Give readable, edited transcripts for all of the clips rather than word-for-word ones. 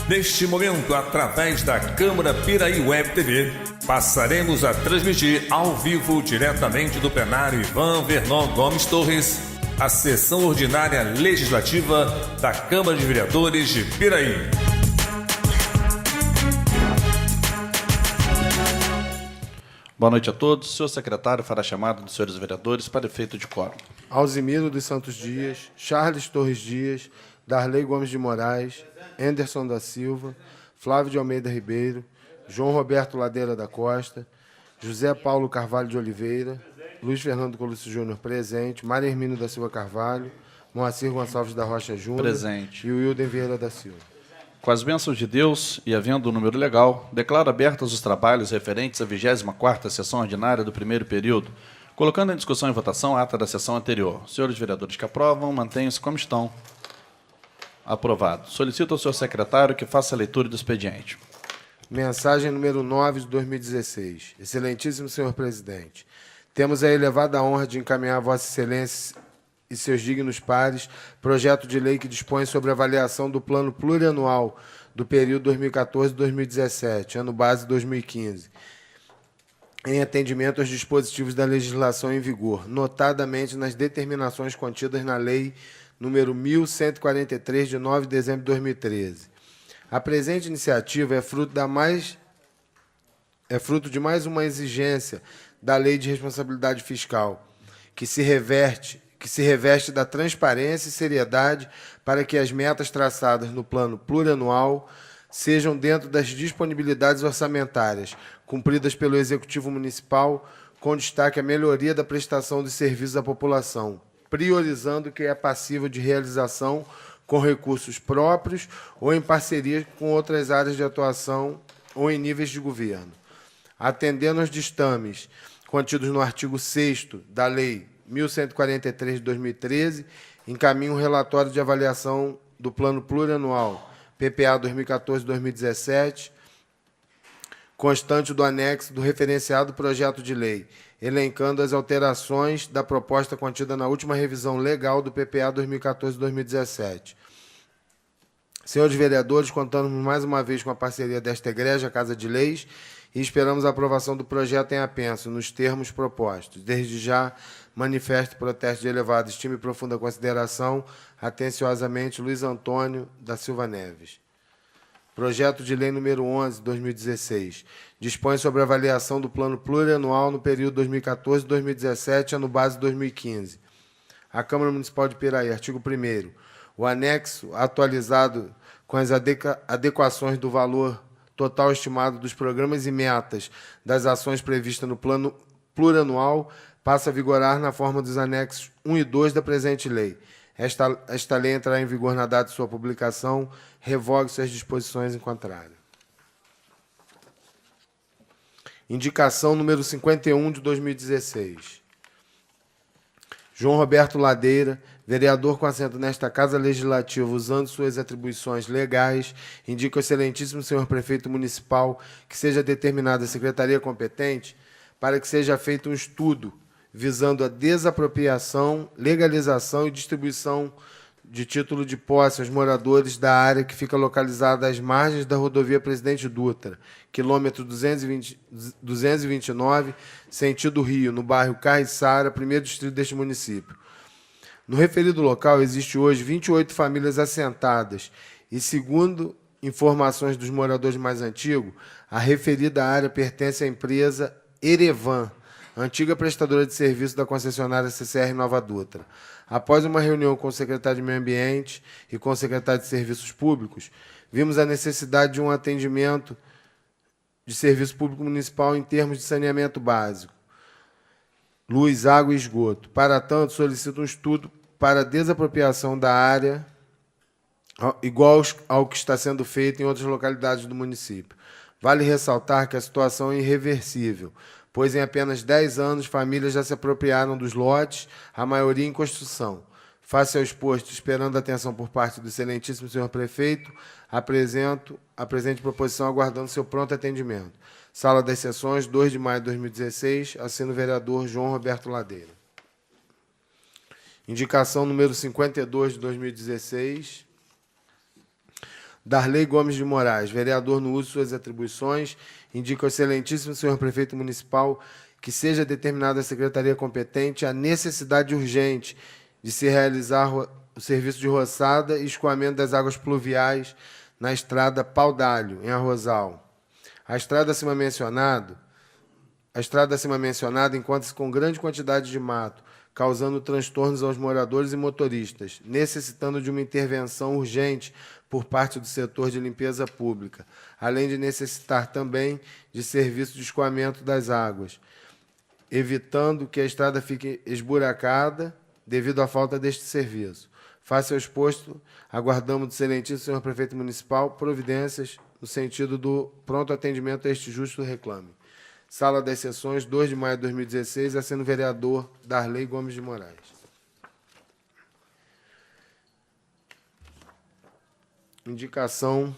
Neste momento, através da Câmara Piraí Web TV, passaremos a transmitir ao vivo, diretamente do plenário Ivan Vernon Gomes Torres, a sessão ordinária legislativa da Câmara de Vereadores de Piraí. Boa noite a todos. O senhor secretário fará chamada dos senhores vereadores para efeito de quórum. Alzimiro dos Santos Dias, Charles Torres Dias, Darley Gomes de Moraes, Anderson da Silva, Flávio de Almeida Ribeiro, João Roberto Ladeira da Costa, José Paulo Carvalho de Oliveira, Luiz Fernando Colucci Júnior presente, Maria Hermínio da Silva Carvalho, Moacir Gonçalves da Rocha Júnior presente e o Wilden Vieira da Silva. Com as bênçãos de Deus e havendo o número legal, declaro abertos os trabalhos referentes à 24ª sessão ordinária do primeiro período, colocando em discussão e votação a ata da sessão anterior. Senhores vereadores que aprovam, mantenham-se como estão. Aprovado. Solicito ao senhor secretário que faça a leitura do expediente. Mensagem número 9 de 2016. Excelentíssimo senhor presidente, temos a elevada honra de encaminhar a Vossa Excelência e seus dignos pares projeto de lei que dispõe sobre a avaliação do plano plurianual do período 2014-2017, ano base 2015, em atendimento aos dispositivos da legislação em vigor, notadamente nas determinações contidas na Lei número 1143, de 9 de dezembro de 2013. A presente iniciativa é fruto de mais uma exigência da Lei de Responsabilidade Fiscal, que se reveste da transparência e seriedade para que as metas traçadas no plano plurianual sejam dentro das disponibilidades orçamentárias, cumpridas pelo Executivo Municipal, com destaque à melhoria da prestação de serviços à população, priorizando o que é passível de realização com recursos próprios ou em parceria com outras áreas de atuação ou em níveis de governo. Atendendo aos ditames contidos no artigo 6º da Lei 1143 de 2013, encaminho um relatório de avaliação do Plano Plurianual PPA 2014-2017, constante do anexo do referenciado projeto de lei, elencando as alterações da proposta contida na última revisão legal do PPA 2014-2017. Senhores vereadores, contamos mais uma vez com a parceria desta egrégia Casa de Leis e esperamos a aprovação do projeto em apenso, nos termos propostos. Desde já, manifesto protesto de elevada estima e profunda consideração, atenciosamente, Luiz Antônio da Silva Neves. Projeto de Lei número 11, de 2016. Dispõe sobre a avaliação do plano plurianual no período 2014-2017, ano base 2015. A Câmara Municipal de Piraí, artigo 1º. O anexo atualizado com as adequações do valor total estimado dos programas e metas das ações previstas no plano plurianual passa a vigorar na forma dos anexos 1 e 2 da presente lei. Esta lei entrará em vigor na data de sua publicação. Revogue-se as disposições em contrário. Indicação número 51 de 2016. João Roberto Ladeira, vereador com assento nesta Casa Legislativa, usando suas atribuições legais, indica ao excelentíssimo senhor prefeito municipal que seja determinada a secretaria competente para que seja feito um estudo visando a desapropriação, legalização e distribuição de título de posse aos moradores da área que fica localizada às margens da rodovia Presidente Dutra, quilômetro 229, sentido Rio, no bairro Caiçara, primeiro distrito deste município. No referido local, existe hoje 28 famílias assentadas e, segundo informações dos moradores mais antigos, a referida área pertence à empresa Erevan, antiga prestadora de serviço da concessionária CCR Nova Dutra. Após uma reunião com o secretário de Meio Ambiente e com o secretário de Serviços Públicos, vimos a necessidade de um atendimento de serviço público municipal em termos de saneamento básico, luz, água e esgoto. Para tanto, solicito um estudo para a desapropriação da área igual ao que está sendo feito em outras localidades do município. Vale ressaltar que a situação é irreversível, pois em apenas 10 anos famílias já se apropriaram dos lotes, a maioria em construção. Face ao exposto, esperando atenção por parte do excelentíssimo senhor prefeito, apresento a presente proposição aguardando seu pronto atendimento. Sala das Sessões, 2 de maio de 2016, assino o vereador João Roberto Ladeira. Indicação número 52 de 2016. Darley Gomes de Moraes, vereador no uso de suas atribuições, indica ao excelentíssimo senhor prefeito municipal que seja determinada à secretaria competente a necessidade urgente de se realizar o serviço de roçada e escoamento das águas pluviais na estrada Pau d'Alho, em Arrozal. A estrada acima mencionada encontra-se com grande quantidade de mato, causando transtornos aos moradores e motoristas, necessitando de uma intervenção urgente por parte do setor de limpeza pública, além de necessitar também de serviço de escoamento das águas, evitando que a estrada fique esburacada devido à falta deste serviço. Face ao exposto, aguardamos do excelentíssimo senhor prefeito municipal providências no sentido do pronto atendimento a este justo reclame. Sala das Sessões, 2 de maio de 2016, assino vereador Darley Gomes de Moraes. Indicação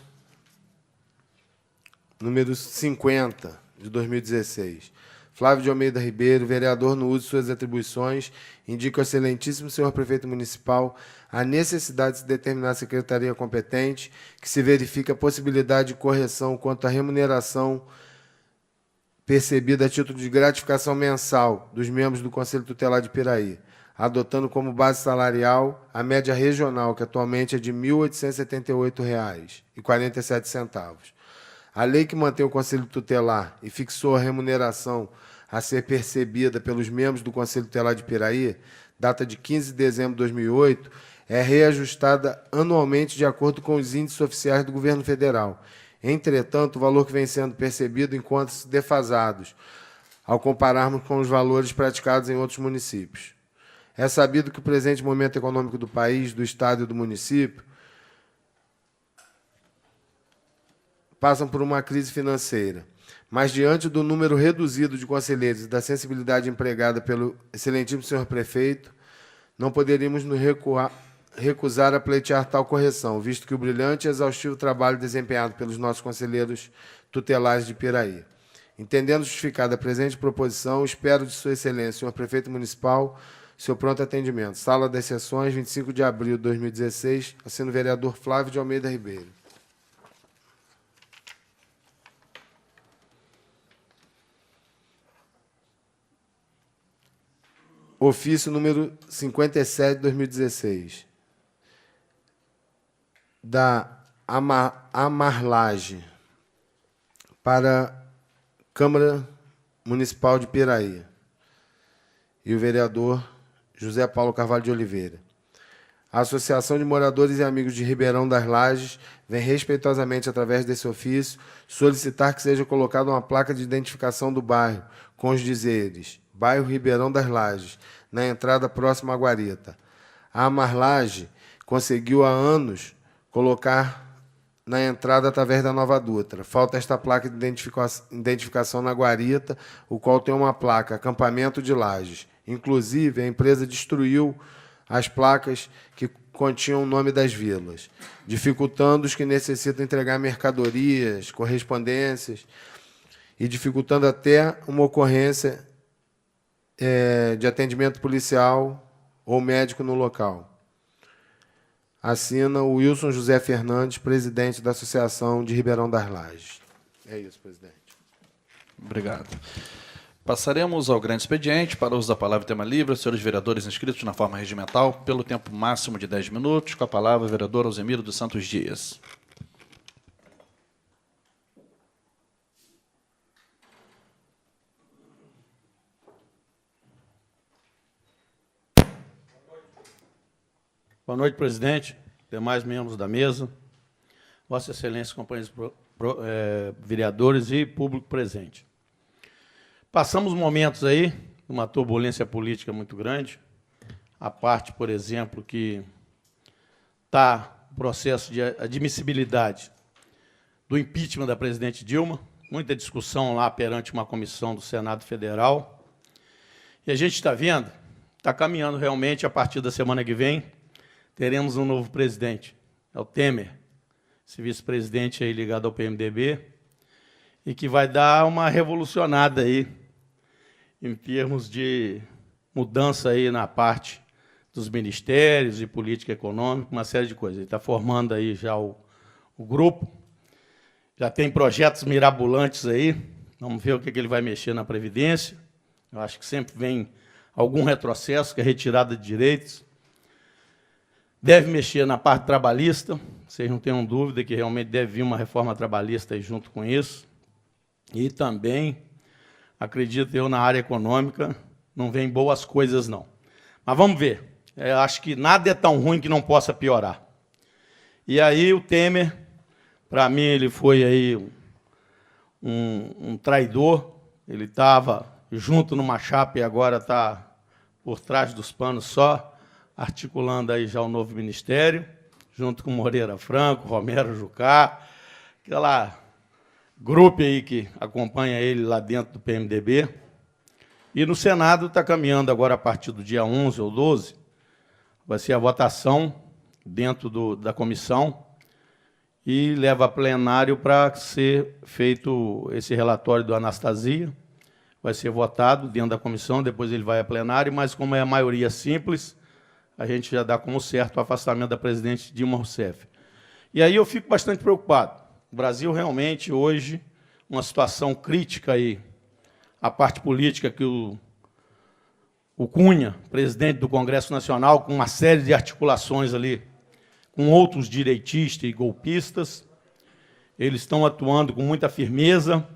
número 50, de 2016. Flávio de Almeida Ribeiro, vereador no uso de suas atribuições, indica ao excelentíssimo senhor prefeito municipal a necessidade de se determinar a secretaria competente que se verifique a possibilidade de correção quanto à remuneração percebida a título de gratificação mensal dos membros do Conselho Tutelar de Piraí, adotando como base salarial a média regional, que atualmente é de R$ 1.878,47. A lei que mantém o Conselho Tutelar e fixou a remuneração a ser percebida pelos membros do Conselho Tutelar de Piraí, data de 15 de dezembro de 2008, é reajustada anualmente de acordo com os índices oficiais do governo federal. Entretanto, o valor que vem sendo percebido encontra-se defasados, ao compararmos com os valores praticados em outros municípios. É sabido que o presente momento econômico do país, do Estado e do município passam por uma crise financeira. Mas, diante do número reduzido de conselheiros e da sensibilidade empregada pelo excelentíssimo senhor prefeito, não poderíamos nos recusar a pleitear tal correção, visto que o brilhante e exaustivo trabalho desempenhado pelos nossos conselheiros tutelares de Piraí. Entendendo justificada a presente proposição, espero de sua excelência, senhor prefeito municipal, seu pronto atendimento. Sala das Sessões, 25 de abril de 2016, assino o vereador Flávio de Almeida Ribeiro. Ofício número 57 de 2016. Da Amarlage para Câmara Municipal de Piraí. E o vereador José Paulo Carvalho de Oliveira. A Associação de Moradores e Amigos de Ribeirão das Lajes vem respeitosamente, através desse ofício, solicitar que seja colocada uma placa de identificação do bairro, com os dizeres: bairro Ribeirão das Lajes, na entrada próxima à Guarita. A Amarlage conseguiu há anos colocar na entrada através da Nova Dutra. Falta esta placa de identificação na Guarita, o qual tem uma placa, acampamento de Lajes. Inclusive, a empresa destruiu as placas que continham o nome das vilas, dificultando os que necessitam entregar mercadorias, correspondências, e dificultando até uma ocorrência de atendimento policial ou médico no local. Assina o Wilson José Fernandes, presidente da Associação de Ribeirão das Lajes. É isso, presidente. Obrigado. Passaremos ao grande expediente. Para o uso da palavra e tema livre, os senhores vereadores inscritos na forma regimental, pelo tempo máximo de 10 minutos. Com a palavra, o vereador Alzemiro dos Santos Dias. Boa noite, presidente, demais membros da mesa, Vossa Excelência, companheiros vereadores e público presente. Passamos momentos aí, uma turbulência política muito grande, a parte, por exemplo, que está o processo de admissibilidade do impeachment da presidente Dilma, muita discussão lá perante uma comissão do Senado Federal, e a gente está vendo, está caminhando realmente, a partir da semana que vem, teremos um novo presidente, é o Temer, esse vice-presidente aí ligado ao PMDB, e que vai dar uma revolucionada aí, em termos de mudança aí na parte dos ministérios e política econômica, uma série de coisas. Ele está formando aí já o grupo, já tem projetos mirabolantes aí, vamos ver o que ele vai mexer na Previdência. Eu acho que sempre vem algum retrocesso, que é retirada de direitos. Deve mexer na parte trabalhista, vocês não tenham dúvida que realmente deve vir uma reforma trabalhista aí junto com isso. E também, acredito eu, na área econômica, não vem boas coisas, não. Mas vamos ver. Eu acho que nada é tão ruim que não possa piorar. E aí o Temer, para mim, ele foi aí um traidor. Ele estava junto numa chapa e agora está por trás dos panos só, articulando aí já o novo ministério, junto com Moreira Franco, Romero Jucá, aquela grupo aí que acompanha ele lá dentro do PMDB. E no Senado está caminhando agora, a partir do dia 11 ou 12, vai ser a votação dentro da comissão e leva a plenário para ser feito esse relatório do Anastasia. Vai ser votado dentro da comissão, depois ele vai a plenário, mas como é a maioria simples, a gente já dá como certo o afastamento da presidente Dilma Rousseff. E aí eu fico bastante preocupado. O Brasil realmente, hoje, uma situação crítica aí, a parte política que o Cunha, presidente do Congresso Nacional, com uma série de articulações ali, com outros direitistas e golpistas, eles estão atuando com muita firmeza,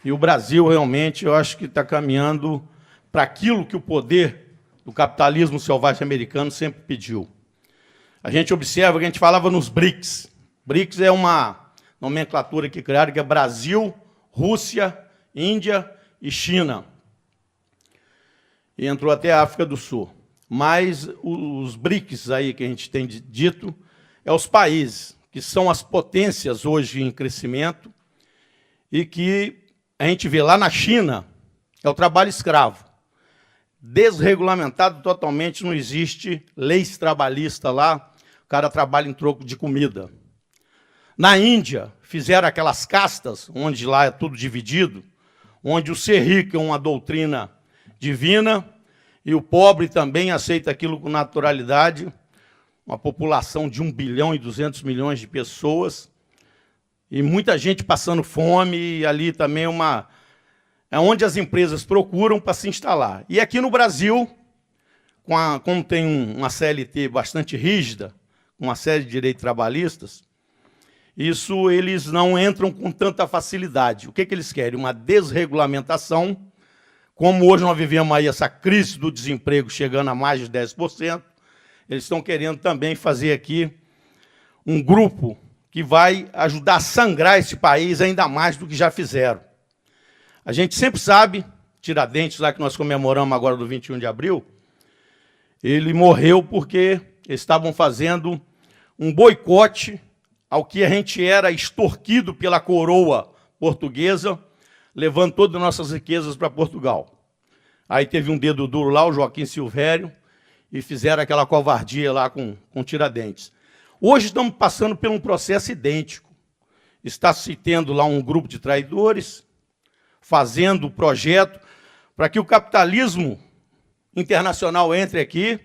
e o Brasil realmente, eu acho que está caminhando para aquilo que o poder do capitalismo selvagem americano sempre pediu. A gente observa que a gente falava nos BRICS. BRICS é uma nomenclatura que criaram, que é Brasil, Rússia, Índia e China. E entrou até a África do Sul. Mas os BRICS aí que a gente tem dito é os países que são as potências hoje em crescimento e que a gente vê lá na China é o trabalho escravo. Desregulamentado totalmente, não existe leis trabalhistas lá, o cara trabalha em troco de comida. Na Índia, fizeram aquelas castas, onde lá é tudo dividido, onde o ser rico é uma doutrina divina e o pobre também aceita aquilo com naturalidade, uma população de 1 bilhão e 200 milhões de pessoas, e muita gente passando fome, e ali também é onde as empresas procuram para se instalar. E aqui no Brasil, como tem uma CLT bastante rígida, uma série de direitos trabalhistas, isso eles não entram com tanta facilidade. O que eles querem? Uma desregulamentação. Como hoje nós vivemos aí essa crise do desemprego chegando a mais de 10%, eles estão querendo também fazer aqui um grupo que vai ajudar a sangrar esse país ainda mais do que já fizeram. A gente sempre sabe, Tiradentes, lá que nós comemoramos agora do 21 de abril, ele morreu porque eles estavam fazendo um boicote ao que a gente era extorquido pela coroa portuguesa, levando todas as nossas riquezas para Portugal. Aí teve um dedo duro lá, o Joaquim Silvério, e fizeram aquela covardia lá com Tiradentes. Hoje estamos passando por um processo idêntico. Está se tendo lá um grupo de traidores, fazendo o projeto para que o capitalismo internacional entre aqui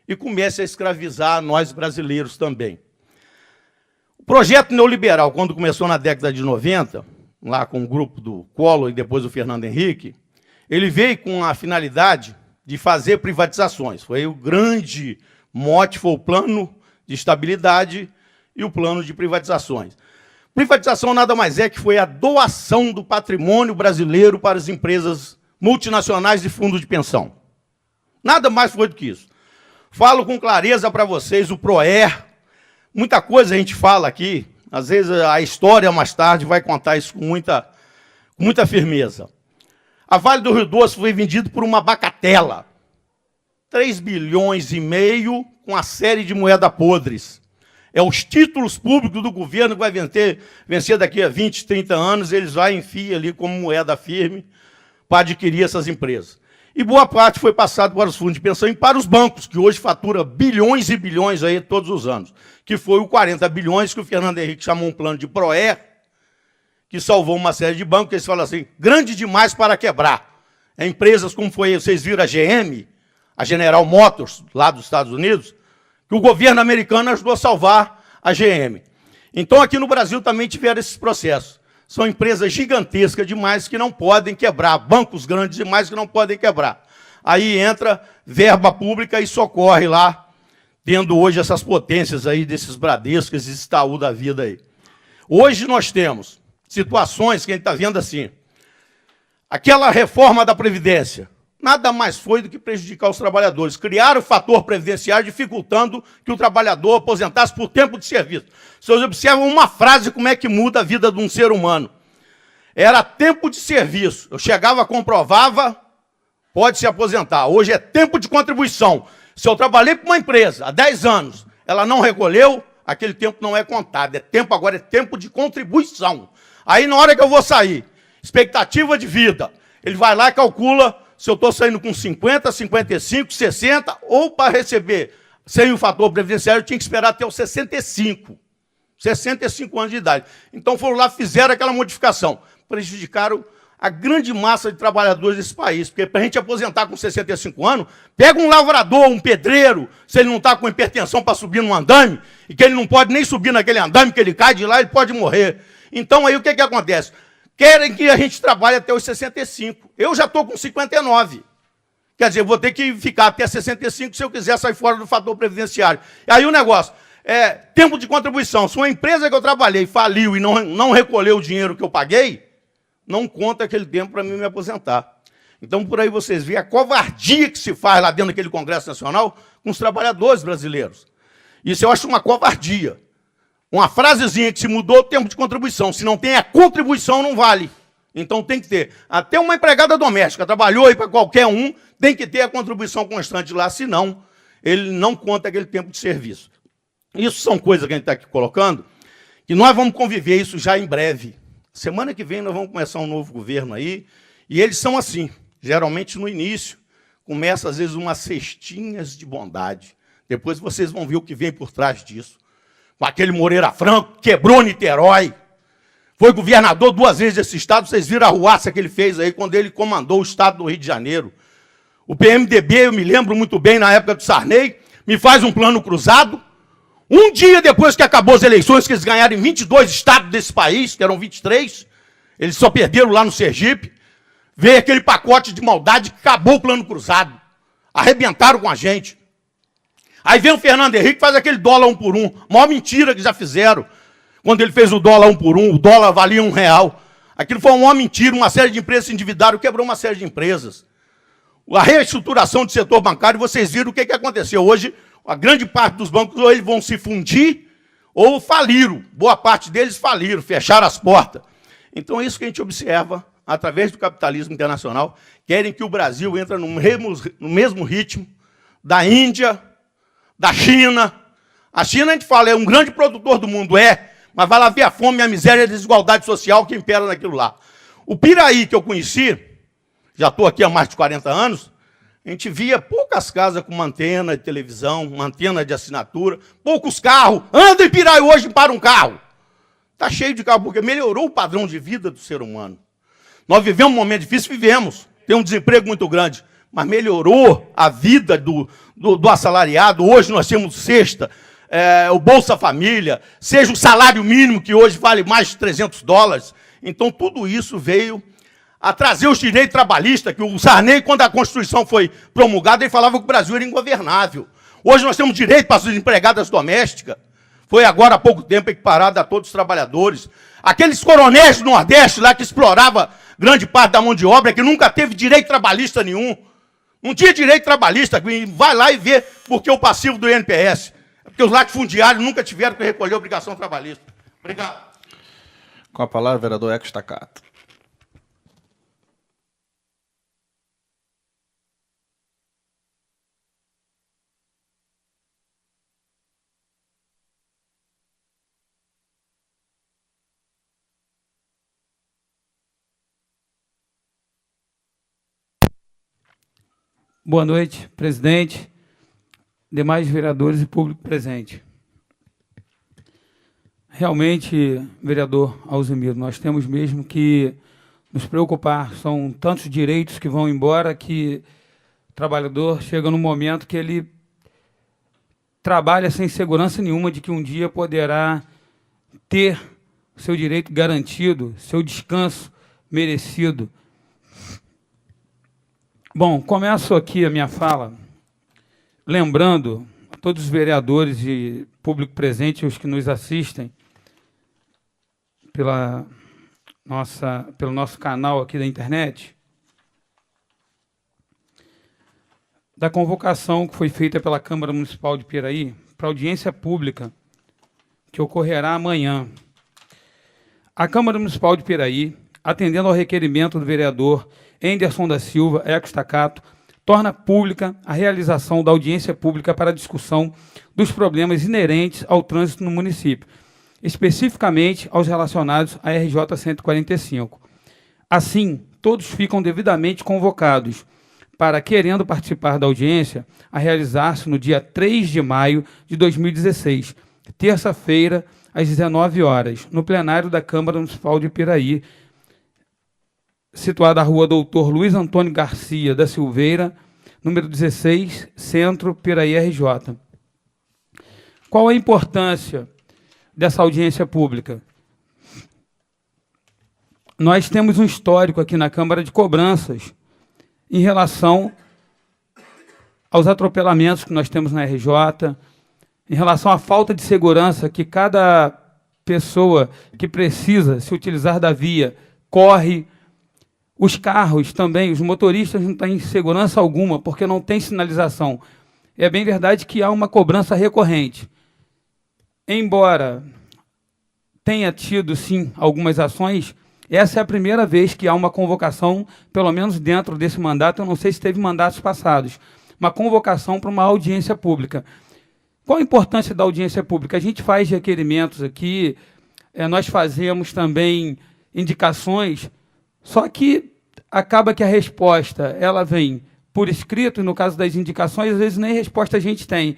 e comece a escravizar nós brasileiros também. O projeto neoliberal, quando começou na década de 90, lá com o grupo do Collor e depois do Fernando Henrique, ele veio com a finalidade de fazer privatizações. Foi o grande mote, foi o plano de estabilidade e o plano de privatizações. Privatização nada mais é que foi a doação do patrimônio brasileiro para as empresas multinacionais de fundo de pensão. Nada mais foi do que isso. Falo com clareza para vocês, o PROER, muita coisa a gente fala aqui, às vezes a história mais tarde vai contar isso com muita firmeza. A Vale do Rio Doce foi vendido por uma bacatela. 3 bilhões e meio com a série de moedas podres. É os títulos públicos do governo que vai vencer daqui a 20, 30 anos, eles vão enfiar ali como moeda firme para adquirir essas empresas. E boa parte foi passado para os fundos de pensão e para os bancos, que hoje fatura bilhões e bilhões aí todos os anos, que foi o 40 bilhões que o Fernando Henrique chamou um plano de PROER, que salvou uma série de bancos, que eles falam assim, grande demais para quebrar. Empresas como foi, vocês viram a GM, a General Motors, lá dos Estados Unidos, que o governo americano ajudou a salvar a GM. Então, aqui no Brasil também tiveram esses processos. São empresas gigantescas demais que não podem quebrar, bancos grandes demais que não podem quebrar. Aí entra verba pública e socorre lá, tendo hoje essas potências aí desses Bradescos, esses Itaú da vida aí. Hoje nós temos situações que a gente está vendo assim. Aquela reforma da Previdência nada mais foi do que prejudicar os trabalhadores. Criaram o fator previdenciário, dificultando que o trabalhador aposentasse por tempo de serviço. Vocês observam uma frase como é que muda a vida de um ser humano. Era tempo de serviço. Eu chegava, comprovava, pode se aposentar. Hoje é tempo de contribuição. Se eu trabalhei para uma empresa há 10 anos, ela não recolheu, aquele tempo não é contado. É tempo, agora é tempo de contribuição. Aí, na hora que eu vou sair, expectativa de vida, ele vai lá e calcula se eu estou saindo com 50, 55, 60, ou para receber sem o fator previdenciário, eu tinha que esperar até os 65. 65 anos de idade. Então foram lá, fizeram aquela modificação. Prejudicaram a grande massa de trabalhadores desse país. Porque para a gente aposentar com 65 anos, pega um lavrador, um pedreiro, se ele não está com hipertensão para subir num andame, e que ele não pode nem subir naquele andame, que ele cai de lá, ele pode morrer. Então aí o que acontece? Querem que a gente trabalhe até os 65. Eu já estou com 59. Quer dizer, vou ter que ficar até 65 se eu quiser sair fora do fator previdenciário. E aí o negócio é tempo de contribuição. Se uma empresa que eu trabalhei faliu e não recolheu o dinheiro que eu paguei, não conta aquele tempo para mim me aposentar. Então, por aí vocês veem a covardia que se faz lá dentro daquele Congresso Nacional com os trabalhadores brasileiros. Isso eu acho uma covardia. Uma frasezinha que se mudou o tempo de contribuição. Se não tem a contribuição, não vale. Então tem que ter. Até uma empregada doméstica, trabalhou aí para qualquer um, tem que ter a contribuição constante lá, senão ele não conta aquele tempo de serviço. Isso são coisas que a gente está aqui colocando, que nós vamos conviver isso já em breve. Semana que vem nós vamos começar um novo governo aí, e eles são assim, geralmente no início, começa às vezes umas cestinhas de bondade. Depois vocês vão ver o que vem por trás disso. Com aquele Moreira Franco, quebrou Niterói, foi governador 2 vezes desse estado, vocês viram a ruaça que ele fez aí quando ele comandou o estado do Rio de Janeiro. O PMDB, eu me lembro muito bem, na época do Sarney, me faz um plano cruzado. Um dia depois que acabou as eleições, que eles ganharam em 22 estados desse país, que eram 23, eles só perderam lá no Sergipe, veio aquele pacote de maldade que acabou o plano cruzado. Arrebentaram com a gente. Aí vem o Fernando Henrique e faz aquele dólar 1 por 1. Maior mentira que já fizeram. Quando ele fez o dólar 1 por 1, o dólar valia R$1. Aquilo foi uma mentira, uma série de empresas se endividaram, quebrou uma série de empresas. A reestruturação do setor bancário, vocês viram o que aconteceu. Hoje, a grande parte dos bancos ou eles vão se fundir ou faliram. Boa parte deles faliram, fecharam as portas. Então é isso que a gente observa através do capitalismo internacional. Querem que o Brasil entre no mesmo ritmo da Índia, da China. A China, a gente fala, é um grande produtor do mundo, mas vai lá ver a fome, a miséria e a desigualdade social que impera naquilo lá. O Piraí, que eu conheci, já estou aqui há mais de 40 anos, a gente via poucas casas com uma antena de televisão, uma antena de assinatura, poucos carros. Anda em Piraí hoje para um carro. Está cheio de carro, porque melhorou o padrão de vida do ser humano. Nós vivemos um momento difícil, vivemos. Tem um desemprego muito grande, mas melhorou a vida do assalariado. Hoje nós temos cesta, o Bolsa Família, seja o salário mínimo, que hoje vale mais de $300. Então, tudo isso veio a trazer os direitos trabalhistas, que o Sarney, quando a Constituição foi promulgada, ele falava que o Brasil era ingovernável. Hoje nós temos direito para as empregadas domésticas. Foi agora há pouco tempo equiparado a todos os trabalhadores. Aqueles coronéis do Nordeste lá que explorava grande parte da mão de obra, que nunca teve direito trabalhista nenhum. Não tinha direito trabalhista, vai lá e vê porque o passivo do INPS. Porque os latifundiários nunca tiveram que recolher a obrigação trabalhista. Obrigado. Com a palavra, vereador Eco Staccato. Boa noite, presidente, demais vereadores e público presente. Realmente, vereador Alzimiro, nós temos mesmo que nos preocupar. São tantos direitos que vão embora que trabalhador chega num momento que ele trabalha sem segurança nenhuma de que um dia poderá ter seu direito garantido, seu descanso merecido. Bom, começo aqui a minha fala lembrando a todos os vereadores e público presente, os que nos assistem pelo nosso canal aqui da internet, da convocação que foi feita pela Câmara Municipal de Piraí para audiência pública que ocorrerá amanhã. A Câmara Municipal de Piraí, atendendo ao requerimento do vereador Enderson da Silva Eco Staccato, torna pública a realização da audiência pública para discussão dos problemas inerentes ao trânsito no município, especificamente aos relacionados à RJ 145. Assim, todos ficam devidamente convocados para, querendo participar da audiência, a realizar-se no dia 3 de maio de 2016, terça-feira, às 19 horas, no plenário da Câmara Municipal de Piraí, situada na rua Doutor Luiz Antônio Garcia da Silveira, número 16, Centro, Piraí, RJ. Qual a importância dessa audiência pública? Nós temos um histórico aqui na Câmara de cobranças em relação aos atropelamentos que nós temos na RJ, em relação à falta de segurança que cada pessoa que precisa se utilizar da via corre. Os carros também, os motoristas não têm segurança alguma, porque não tem sinalização. É bem verdade que há uma cobrança recorrente. Embora tenha tido, sim, algumas ações, essa é a primeira vez que há uma convocação, pelo menos dentro desse mandato, eu não sei se teve mandatos passados, uma convocação para uma audiência pública. Qual a importância da audiência pública? A gente faz requerimentos aqui, nós fazemos também indicações, só que acaba que a resposta ela vem por escrito, e no caso das indicações, às vezes nem resposta a gente tem.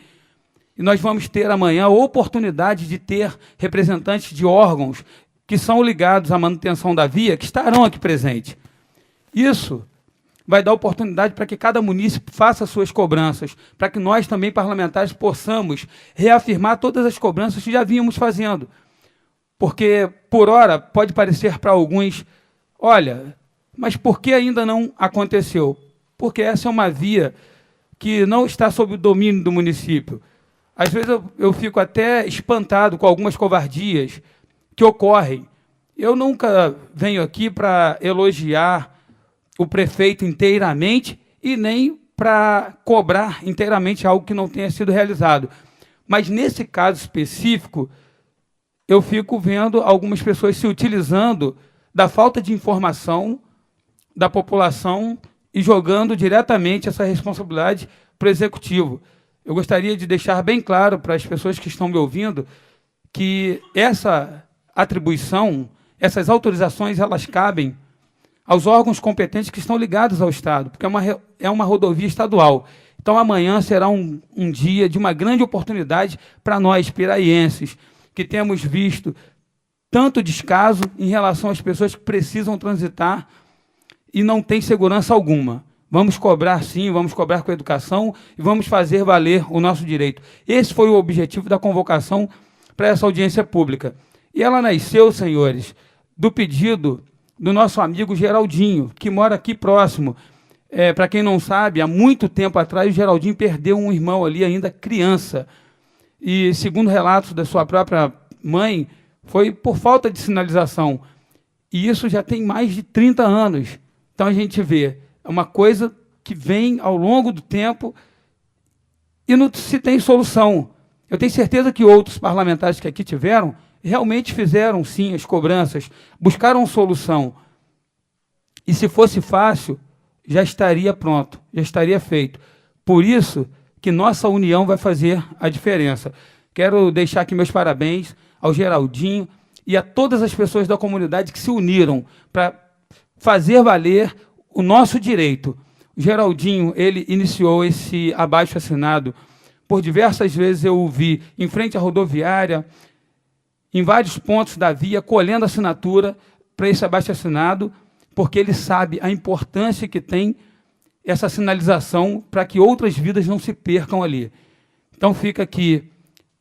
E nós vamos ter amanhã a oportunidade de ter representantes de órgãos que são ligados à manutenção da via, que estarão aqui presentes. Isso vai dar oportunidade para que cada município faça suas cobranças, para que nós também, parlamentares, possamos reafirmar todas as cobranças que já vínhamos fazendo. Porque, por hora, pode parecer para alguns, olha, mas por que ainda não aconteceu? Porque essa é uma via que não está sob o domínio do município. Às vezes eu fico até espantado com algumas covardias que ocorrem. Eu nunca venho aqui para elogiar o prefeito inteiramente e nem para cobrar inteiramente algo que não tenha sido realizado. Mas, nesse caso específico, eu fico vendo algumas pessoas se utilizando da falta de informação da população e jogando diretamente essa responsabilidade para o Executivo. Eu gostaria de deixar bem claro para as pessoas que estão me ouvindo que essa atribuição, essas autorizações, elas cabem aos órgãos competentes que estão ligados ao Estado, porque é uma rodovia estadual. Então, amanhã será um dia de uma grande oportunidade para nós, piraienses, que temos visto tanto descaso em relação às pessoas que precisam transitar e não têm segurança alguma. Vamos cobrar, sim, vamos cobrar com educação e vamos fazer valer o nosso direito. Esse foi o objetivo da convocação para essa audiência pública. E ela nasceu, senhores, do pedido do nosso amigo Geraldinho, que mora aqui próximo. Para quem não sabe, há muito tempo atrás, o Geraldinho perdeu um irmão ali, ainda criança. E, segundo relatos da sua própria mãe, foi por falta de sinalização. E isso já tem mais de 30 anos. Então, a gente vê, é uma coisa que vem ao longo do tempo e não se tem solução. Eu tenho certeza que outros parlamentares que aqui tiveram realmente fizeram, sim, as cobranças, buscaram solução. E se fosse fácil, já estaria pronto, já estaria feito. Por isso que nossa união vai fazer a diferença. Quero deixar aqui meus parabéns ao Geraldinho e a todas as pessoas da comunidade que se uniram para fazer valer o nosso direito. O Geraldinho, ele iniciou esse abaixo-assinado. Por diversas vezes eu o vi em frente à rodoviária, em vários pontos da via, colhendo assinatura para esse abaixo-assinado, porque ele sabe a importância que tem essa sinalização para que outras vidas não se percam ali. Então fica aqui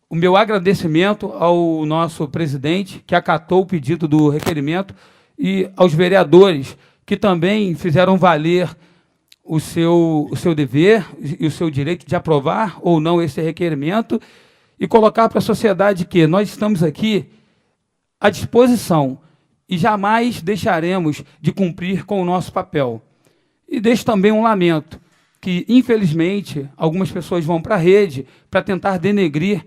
o meu agradecimento ao nosso presidente, que acatou o pedido do requerimento, e aos vereadores, que também fizeram valer o seu dever e o seu direito de aprovar ou não esse requerimento, e colocar para a sociedade que nós estamos aqui à disposição e jamais deixaremos de cumprir com o nosso papel. E deixo também um lamento, que, infelizmente, algumas pessoas vão para a rede para tentar denegrir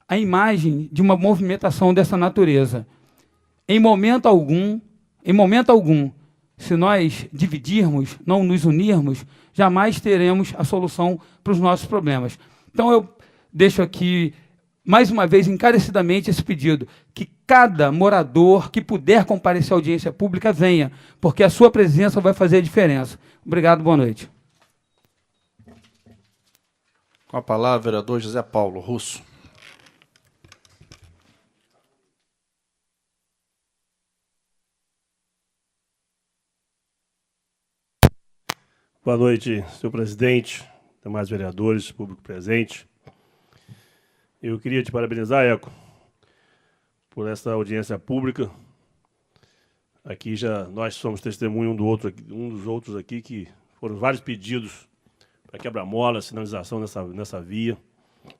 a imagem de uma movimentação dessa natureza. Em momento algum, se nós dividirmos, não nos unirmos, jamais teremos a solução para os nossos problemas. Então, eu deixo aqui, mais uma vez, encarecidamente esse pedido, que cada morador que puder comparecer à audiência pública venha, porque a sua presença vai fazer a diferença. Obrigado, boa noite. Com a palavra, o vereador José Paulo Russo. Boa noite, senhor presidente, demais vereadores, público presente. Eu queria te parabenizar, Eco, por essa audiência pública. Aqui já nós somos testemunho um dos outros aqui, que foram vários pedidos para quebra-mola, sinalização nessa via.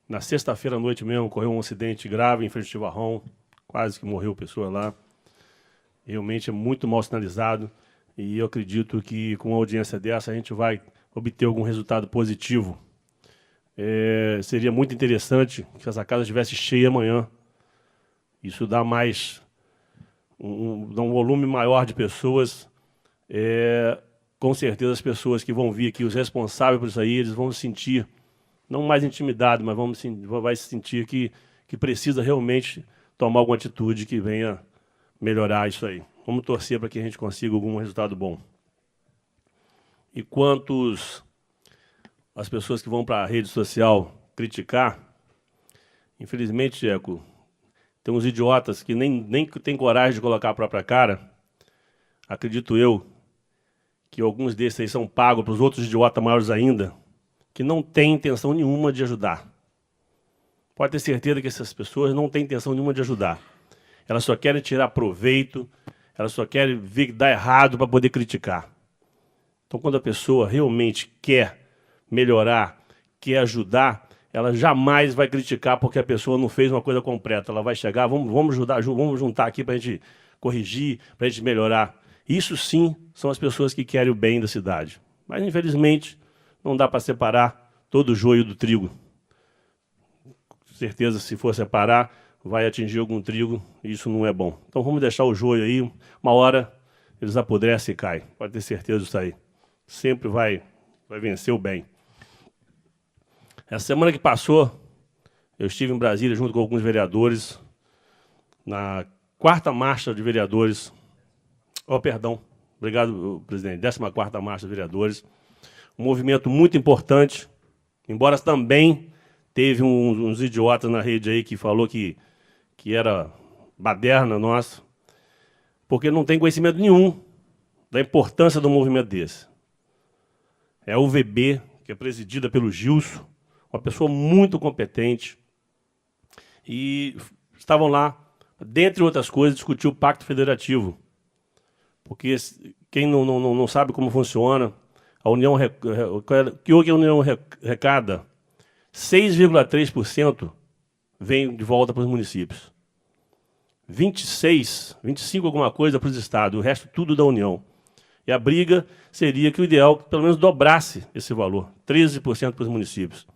Na sexta-feira à noite mesmo ocorreu um acidente grave em frente ao Chivarrão, quase que morreu pessoa lá. Realmente é muito mal sinalizado. E eu acredito que com uma audiência dessa a gente vai obter algum resultado positivo. Seria muito interessante que essa casa estivesse cheia amanhã. Isso dá mais dá um volume maior de pessoas. Com certeza as pessoas que vão vir aqui, os responsáveis por isso aí, eles vão se sentir, não mais intimidados, mas vai se sentir que precisa realmente tomar alguma atitude que venha melhorar isso aí. Vamos torcer para que a gente consiga algum resultado bom. E quantos as pessoas que vão para a rede social criticar, infelizmente, Eco, tem uns idiotas que nem têm coragem de colocar a própria cara. Acredito eu que alguns desses aí são pagos para os outros idiotas maiores ainda, que não têm intenção nenhuma de ajudar. Pode ter certeza que essas pessoas não têm intenção nenhuma de ajudar. Elas só querem tirar proveito, elas só querem ver que dá errado para poder criticar. Então, quando a pessoa realmente quer melhorar, quer ajudar, ela jamais vai criticar porque a pessoa não fez uma coisa completa. Ela vai chegar, vamos juntar aqui para a gente corrigir, para a gente melhorar. Isso sim são as pessoas que querem o bem da cidade. Mas, infelizmente, não dá para separar todo o joio do trigo. Com certeza, se for separar, vai atingir algum trigo, e isso não é bom. Então vamos deixar o joio aí, uma hora eles apodrecem e caem. Pode ter certeza disso aí. Sempre vai vencer o bem. Essa semana que passou, eu estive em Brasília junto com alguns vereadores, na 4ª marcha de vereadores. Obrigado, presidente. 14ª marcha de vereadores. Um movimento muito importante, embora também teve uns idiotas na rede aí que falou que era baderna nossa, porque não tem conhecimento nenhum da importância do movimento desse. É a UVB, que é presidida pelo Gilson, uma pessoa muito competente, e estavam lá, dentre outras coisas, discutir o Pacto Federativo. Porque quem não sabe como funciona, a União, que a União arrecada, 6,3% vem de volta para os municípios. 25 alguma coisa para os estados, o resto tudo da União. E a briga seria que o ideal pelo menos dobrasse esse valor, 13% para os municípios.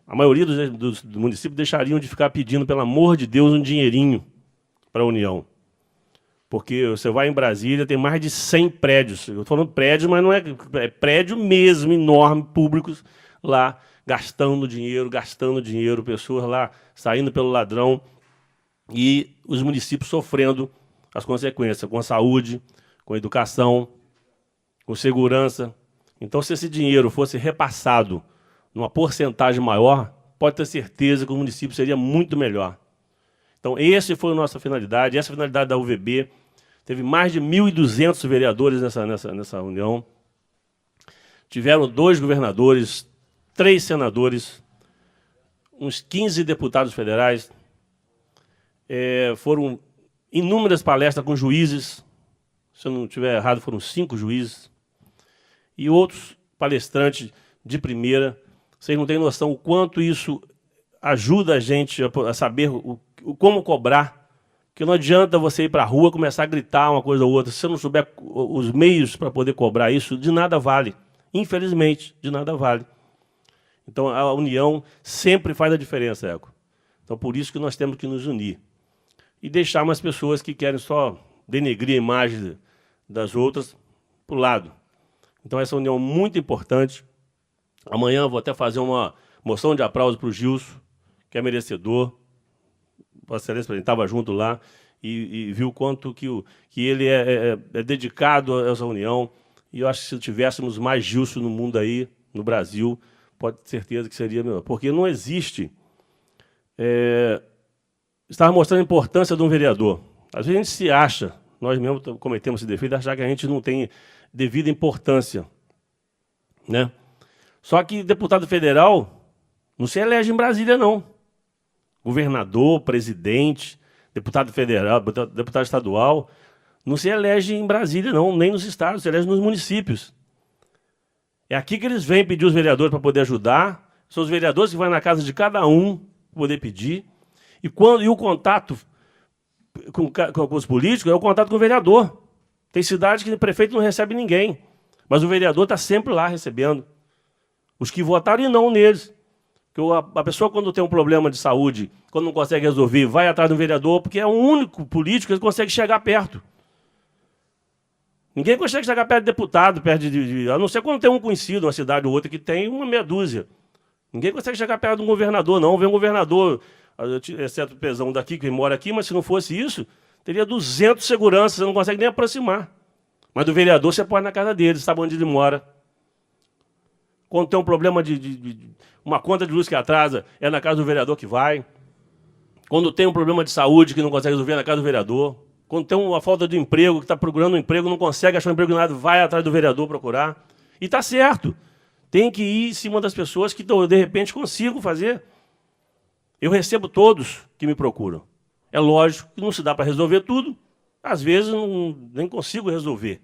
A maioria dos municípios deixariam de ficar pedindo, pelo amor de Deus, um dinheirinho para a União. Porque você vai em Brasília, tem mais de 100 prédios. Eu estou falando prédios, mas não é prédio mesmo, enorme, públicos, lá gastando dinheiro, pessoas lá saindo pelo ladrão, e os municípios sofrendo as consequências, com a saúde, com a educação, com segurança. Então, se esse dinheiro fosse repassado numa porcentagem maior, pode ter certeza que o município seria muito melhor. Então, essa foi a nossa finalidade, essa é a finalidade da UVB. Teve mais de 1.200 vereadores nessa união. tiveram 2 governadores, 3 senadores, uns 15 deputados federais, foram inúmeras palestras com juízes, se eu não estiver errado, foram 5 juízes, e outros palestrantes de primeira. Vocês não têm noção o quanto isso ajuda a gente a saber como cobrar, que não adianta você ir para a rua e começar a gritar uma coisa ou outra. Se você não souber os meios para poder cobrar isso, de nada vale. Infelizmente, de nada vale. Então, a união sempre faz a diferença, Eco. Então, por isso que nós temos que nos unir. E deixar umas pessoas que querem só denegrir a imagem das outras para o lado. Então, essa união é muito importante. Amanhã eu vou até fazer uma moção de aplauso para o Gilson, que é merecedor. Vossa Excelência estava junto lá e viu o quanto que ele é dedicado a essa união. E eu acho que se tivéssemos mais Gilson no mundo aí, no Brasil, pode ter certeza que seria melhor. Porque não existe... Estava mostrando a importância de um vereador. Às vezes a gente se acha, nós mesmos cometemos esse defeito, de achar que a gente não tem devida importância, né? Só que deputado federal não se elege em Brasília, não. Governador, presidente, deputado federal, deputado estadual, não se elege em Brasília, não, nem nos estados, se elege nos municípios. É aqui que eles vêm pedir os vereadores para poder ajudar, são os vereadores que vão na casa de cada um para poder pedir, e o contato com os políticos é o contato com o vereador. Tem cidades que o prefeito não recebe ninguém, mas o vereador está sempre lá recebendo. Os que votaram e não neles. Porque a pessoa, quando tem um problema de saúde, quando não consegue resolver, vai atrás do vereador, porque é o único político que consegue chegar perto. Ninguém consegue chegar perto de deputado, perto a não ser quando tem um conhecido, uma cidade ou outra, que tem uma meia dúzia. Ninguém consegue chegar perto de um governador, não. Vem um governador, exceto o Pezão daqui, que mora aqui, mas se não fosse isso, teria 200 seguranças, você não consegue nem aproximar. Mas do vereador, você pode ir na casa dele, sabe onde ele mora. Quando tem um problema de uma conta de luz que atrasa, é na casa do vereador que vai. Quando tem um problema de saúde que não consegue resolver, é na casa do vereador. Quando tem uma falta de emprego, que está procurando um emprego, não consegue achar um emprego nada, vai atrás do vereador procurar. E está certo. Tem que ir em cima das pessoas que, de repente, consigam fazer. Eu recebo todos que me procuram. É lógico que não se dá para resolver tudo. Às vezes, nem consigo resolver.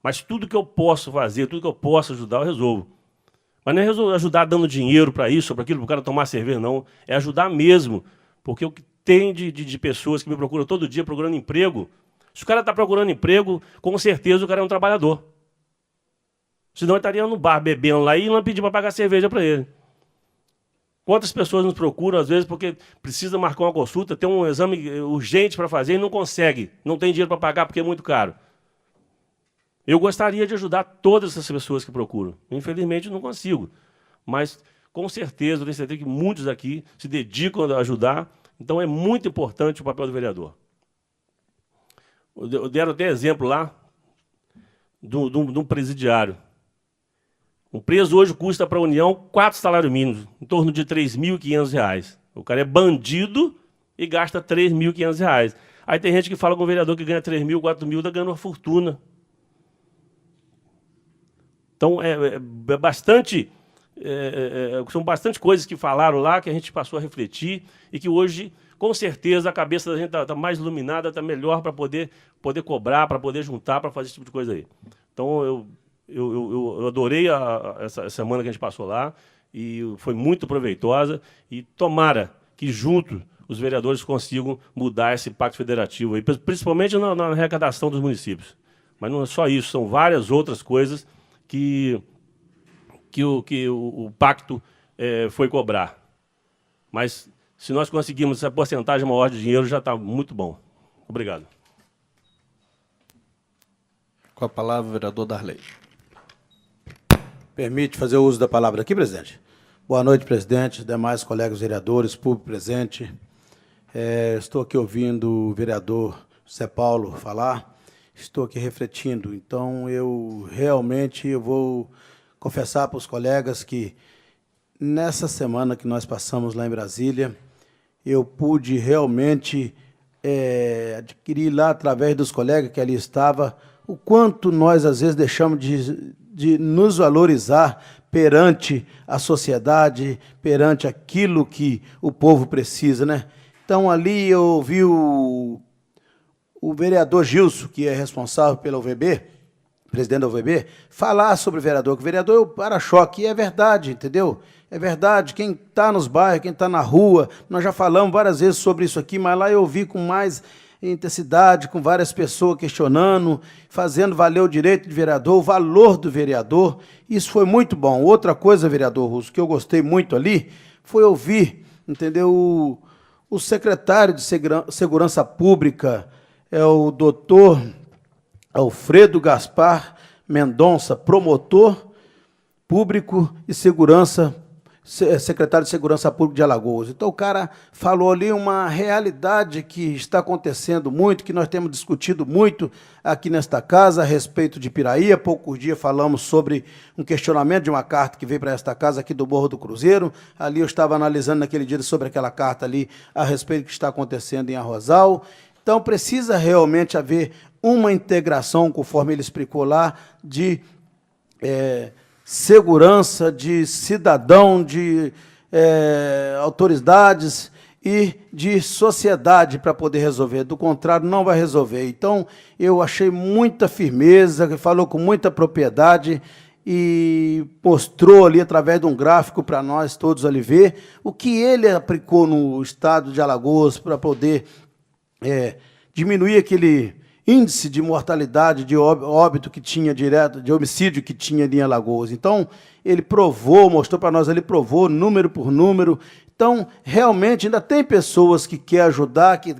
Mas tudo que eu posso fazer, tudo que eu posso ajudar, eu resolvo. Mas não é ajudar dando dinheiro para isso, ou para aquilo, para o cara tomar cerveja, não. É ajudar mesmo. Porque o que tem de pessoas que me procuram todo dia procurando emprego, se o cara está procurando emprego, com certeza o cara é um trabalhador. Senão ele estaria no bar bebendo lá e não pedir para pagar cerveja para ele. Quantas pessoas nos procuram, às vezes, porque precisa marcar uma consulta, tem um exame urgente para fazer e não consegue, não tem dinheiro para pagar porque é muito caro. Eu gostaria de ajudar todas essas pessoas que procuram. Infelizmente, não consigo. Mas, com certeza, eu tenho certeza que muitos aqui se dedicam a ajudar. Então, é muito importante o papel do vereador. Deram até exemplo lá de um presidiário. Um preso hoje custa para a União 4 salários mínimos, em torno de R$ 3.500. O cara é bandido e gasta R$ 3.500. Aí tem gente que fala com o vereador que ganha 3 mil, 4 mil, está ganhando uma fortuna. Então, são bastante coisas que falaram lá, que a gente passou a refletir, e que hoje, com certeza, a cabeça da gente está mais iluminada, está melhor para poder cobrar, para poder juntar, para fazer esse tipo de coisa aí. Então, eu adorei essa semana que a gente passou lá, e foi muito proveitosa, e tomara que, juntos, os vereadores consigam mudar esse pacto federativo, aí, principalmente na arrecadação dos municípios. Mas não é só isso, são várias outras coisas que o pacto foi cobrar. Mas, se nós conseguirmos essa porcentagem maior de dinheiro, já está muito bom. Obrigado. Com a palavra, o vereador Darley. Permite fazer uso da palavra aqui, presidente? Boa noite, presidente, demais colegas vereadores, público presente. Estou aqui ouvindo o vereador José Paulo falar, estou aqui refletindo. Então, eu vou confessar para os colegas que, nessa semana que nós passamos lá em Brasília, eu pude realmente adquirir lá, através dos colegas que ali estavam, o quanto nós, às vezes, deixamos de nos valorizar perante a sociedade, perante aquilo que o povo precisa, né? Então, ali eu ouvi o vereador Gilson, que é responsável pela UVB, presidente da UVB, falar sobre o vereador, que o vereador é o para-choque, e é verdade, entendeu? É verdade, quem está nos bairros, quem está na rua, nós já falamos várias vezes sobre isso aqui, mas lá eu ouvi com mais intensidade, com várias pessoas questionando, fazendo valer o direito de vereador, o valor do vereador. Isso foi muito bom. Outra coisa, vereador Russo, que eu gostei muito ali, foi ouvir, entendeu, o secretário de Segurança Pública, é o doutor Alfredo Gaspar Mendonça, promotor público e segurança, secretário de Segurança Pública de Alagoas. Então, o cara falou ali uma realidade que está acontecendo muito, que nós temos discutido muito aqui nesta casa a respeito de Piraí. Há poucos dias falamos sobre um questionamento de uma carta que veio para esta casa aqui do Morro do Cruzeiro. Ali eu estava analisando naquele dia sobre aquela carta ali a respeito do que está acontecendo em Arrozal. Então, precisa realmente haver uma integração, conforme ele explicou lá, de segurança, de cidadão, de autoridades e de sociedade para poder resolver. Do contrário, não vai resolver. Então, eu achei muita firmeza, falou com muita propriedade e mostrou ali, através de um gráfico para nós todos ali ver, o que ele aplicou no estado de Alagoas para poder diminuir aquele índice de mortalidade, de óbito que tinha direto, de homicídio que tinha ali em Alagoas. Então, ele provou, mostrou para nós, ele provou número por número. Então, realmente, ainda tem pessoas que querem ajudar, que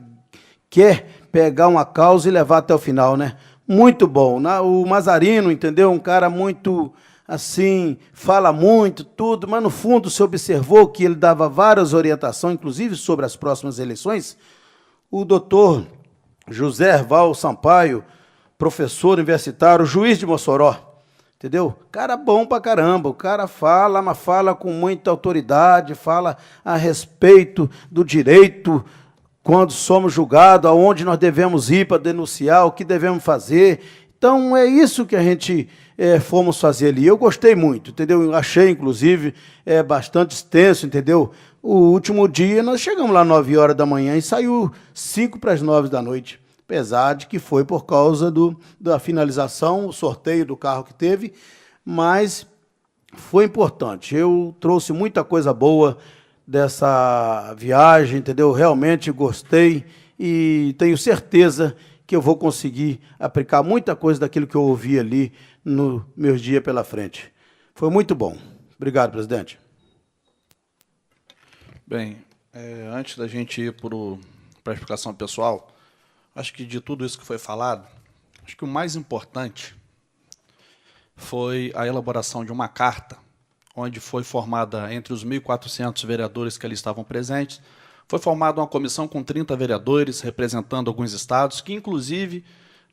quer pegar uma causa e levar até o final, né? Muito bom. O Mazarino, entendeu? Um cara muito, assim, fala muito, tudo, mas, no fundo, se observou que ele dava várias orientações, inclusive sobre as próximas eleições. O doutor José Erval Sampaio, professor universitário, juiz de Mossoró, entendeu? Cara bom pra caramba, o cara fala, mas fala com muita autoridade, fala a respeito do direito, quando somos julgados, aonde nós devemos ir para denunciar, o que devemos fazer. Então, é isso que a gente fomos fazer ali. Eu gostei muito, entendeu? Eu achei, inclusive, bastante extenso, entendeu? O último dia, nós chegamos lá às 9 horas da manhã e saiu 5 para as 9 da noite. Apesar de que foi por causa da finalização, o sorteio do carro que teve, mas foi importante. Eu trouxe muita coisa boa dessa viagem, entendeu? Realmente gostei e tenho certeza que eu vou conseguir aplicar muita coisa daquilo que eu ouvi ali nos meus dias pela frente. Foi muito bom. Obrigado, presidente. Bem, antes da gente ir para a explicação pessoal, acho que de tudo isso que foi falado, acho que o mais importante foi a elaboração de uma carta, onde foi formada, entre os 1.400 vereadores que ali estavam presentes, foi formada uma comissão com 30 vereadores, representando alguns estados, que, inclusive,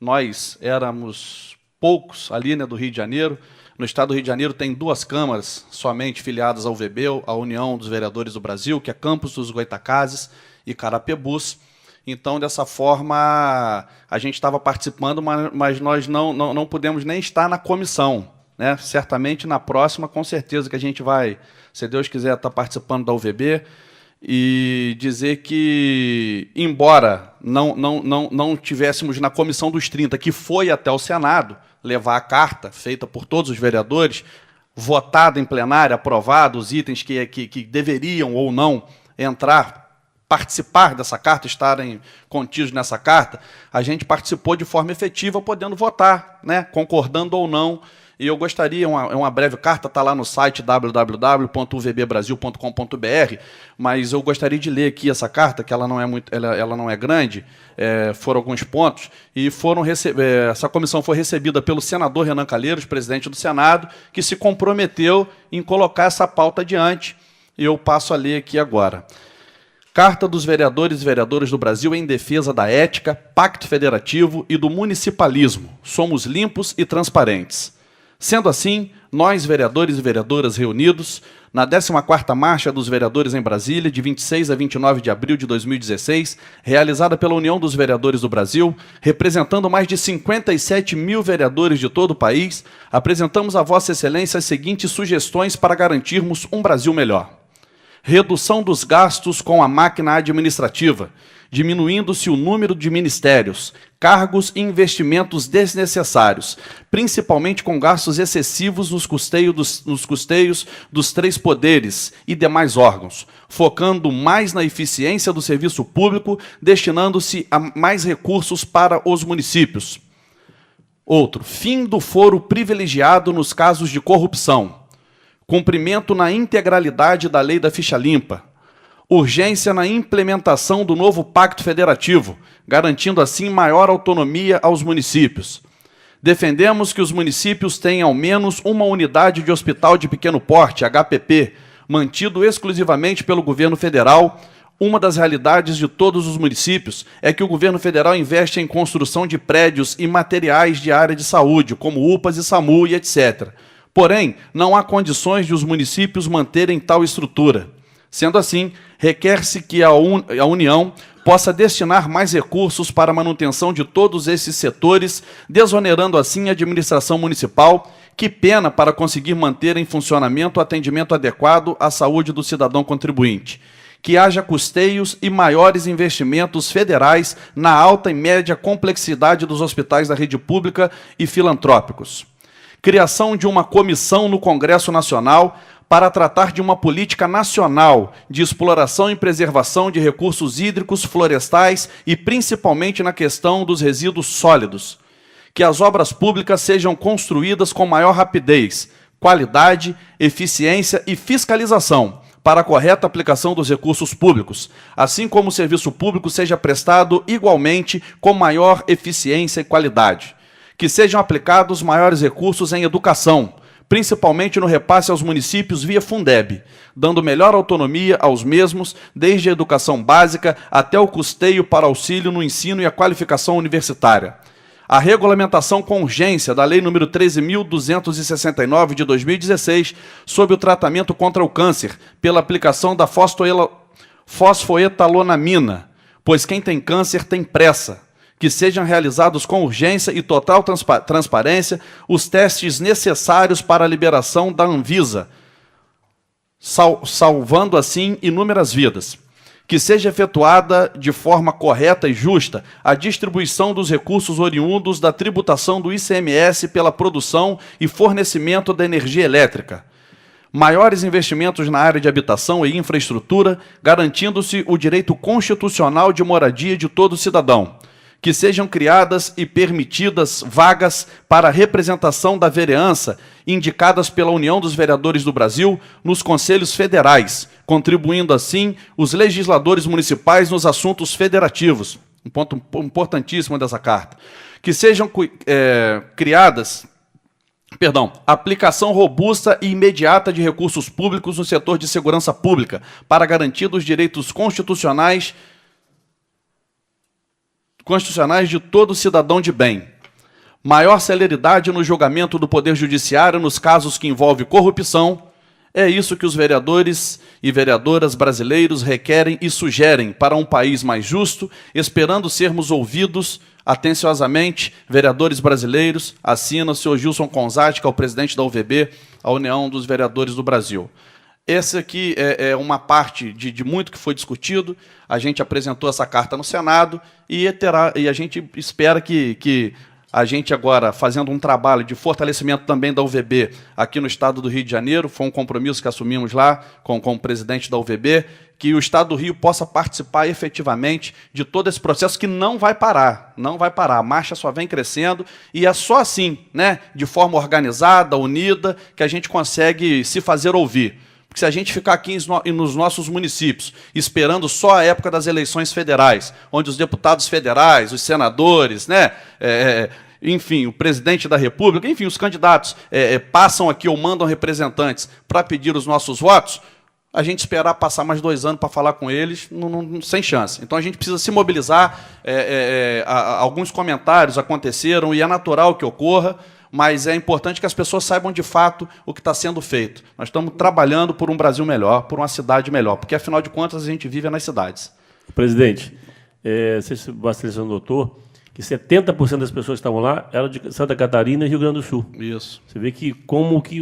nós éramos poucos ali, né, do Rio de Janeiro. No estado do Rio de Janeiro tem 2 câmaras somente filiadas ao UVB, a União dos Vereadores do Brasil, que é Campos dos Goitacazes e Carapebus. Então, dessa forma, a gente estava participando, mas nós não pudemos nem estar na comissão, né? Certamente, na próxima, com certeza que a gente vai, se Deus quiser, estar participando da UVB, e dizer que, embora não tivéssemos na comissão dos 30, que foi até o Senado, levar a carta feita por todos os vereadores, votada em plenária, aprovada, os itens que deveriam ou não participar dessa carta, estarem contidos nessa carta, a gente participou de forma efetiva, podendo votar, né, concordando ou não. E eu gostaria, uma breve carta, está lá no site www.uvbbrasil.com.br, mas eu gostaria de ler aqui essa carta, que ela não é grande, foram alguns pontos, e essa comissão foi recebida pelo senador Renan Calheiros, presidente do Senado, que se comprometeu em colocar essa pauta adiante, e eu passo a ler aqui agora. Carta dos vereadores e vereadoras do Brasil em defesa da ética, pacto federativo e do municipalismo. Somos limpos e transparentes. Sendo assim, nós, vereadores e vereadoras reunidos na 14ª Marcha dos Vereadores em Brasília, de 26 a 29 de abril de 2016, realizada pela União dos Vereadores do Brasil, representando mais de 57 mil vereadores de todo o país, apresentamos a Vossa Excelência as seguintes sugestões para garantirmos um Brasil melhor. Redução dos gastos com a máquina administrativa, diminuindo-se o número de ministérios, cargos e investimentos desnecessários, principalmente com gastos excessivos nos custeios dos 3 poderes e demais órgãos, focando mais na eficiência do serviço público, destinando-se a mais recursos para os municípios. Outro, fim do foro privilegiado nos casos de corrupção, cumprimento na integralidade da lei da ficha limpa, urgência na implementação do novo Pacto Federativo, garantindo assim maior autonomia aos municípios. Defendemos que os municípios tenham ao menos uma unidade de hospital de pequeno porte, HPP, mantido exclusivamente pelo governo federal. Uma das realidades de todos os municípios é que o governo federal investe em construção de prédios e materiais de área de saúde, como UPAs e SAMU e etc. Porém, não há condições de os municípios manterem tal estrutura. Sendo assim, requer-se que a União possa destinar mais recursos para a manutenção de todos esses setores, desonerando assim a administração municipal, que pena para conseguir manter em funcionamento o atendimento adequado à saúde do cidadão contribuinte. Que haja custeios e maiores investimentos federais na alta e média complexidade dos hospitais da rede pública e filantrópicos. Criação de uma comissão no Congresso Nacional para tratar de uma política nacional de exploração e preservação de recursos hídricos, florestais e principalmente na questão dos resíduos sólidos. Que as obras públicas sejam construídas com maior rapidez, qualidade, eficiência e fiscalização para a correta aplicação dos recursos públicos, assim como o serviço público seja prestado igualmente com maior eficiência e qualidade. Que sejam aplicados maiores recursos em educação, principalmente no repasse aos municípios via Fundeb, dando melhor autonomia aos mesmos, desde a educação básica até o custeio para auxílio no ensino e a qualificação universitária. A regulamentação com urgência da Lei nº 13.269 de 2016 sobre o tratamento contra o câncer pela aplicação da fosfoetalonamina, pois quem tem câncer tem pressa. Que sejam realizados com urgência e total transparência os testes necessários para a liberação da Anvisa, salvando assim inúmeras vidas. Que seja efetuada de forma correta e justa a distribuição dos recursos oriundos da tributação do ICMS pela produção e fornecimento da energia elétrica. Maiores investimentos na área de habitação e infraestrutura, garantindo-se o direito constitucional de moradia de todo cidadão. Que sejam criadas e permitidas vagas para a representação da vereança indicadas pela União dos Vereadores do Brasil nos conselhos federais, contribuindo assim os legisladores municipais nos assuntos federativos. Um ponto importantíssimo dessa carta. Que sejam aplicação robusta e imediata de recursos públicos no setor de segurança pública, para garantir os direitos constitucionais de todo cidadão de bem. Maior celeridade no julgamento do Poder Judiciário nos casos que envolvem corrupção. É isso que os vereadores e vereadoras brasileiros requerem e sugerem para um país mais justo, esperando sermos ouvidos atenciosamente. Vereadores brasileiros, assina o senhor Gilson Conzatti, que é o presidente da UVB, a União dos Vereadores do Brasil. Essa aqui é uma parte de muito que foi discutido. A gente apresentou essa carta no Senado e a gente espera que a gente agora, fazendo um trabalho de fortalecimento também da UVB aqui no Estado do Rio de Janeiro, foi um compromisso que assumimos lá com o presidente da UVB, que o Estado do Rio possa participar efetivamente de todo esse processo que não vai parar, não vai parar. A marcha só vem crescendo e é só assim, né, de forma organizada, unida, que a gente consegue se fazer ouvir. Porque se a gente ficar aqui nos nossos municípios, esperando só a época das eleições federais, onde os deputados federais, os senadores, né, enfim, o presidente da República, enfim, os candidatos passam aqui ou mandam representantes para pedir os nossos votos, a gente esperar passar mais 2 anos para falar com eles, sem chance. Então a gente precisa se mobilizar. Alguns comentários aconteceram e é natural que ocorra, mas é importante que as pessoas saibam de fato o que está sendo feito. Nós estamos trabalhando por um Brasil melhor, por uma cidade melhor, porque, afinal de contas, a gente vive nas cidades. Presidente, você bastante notou que 70% das pessoas que estavam lá eram de Santa Catarina e Rio Grande do Sul. Isso. Você vê que como que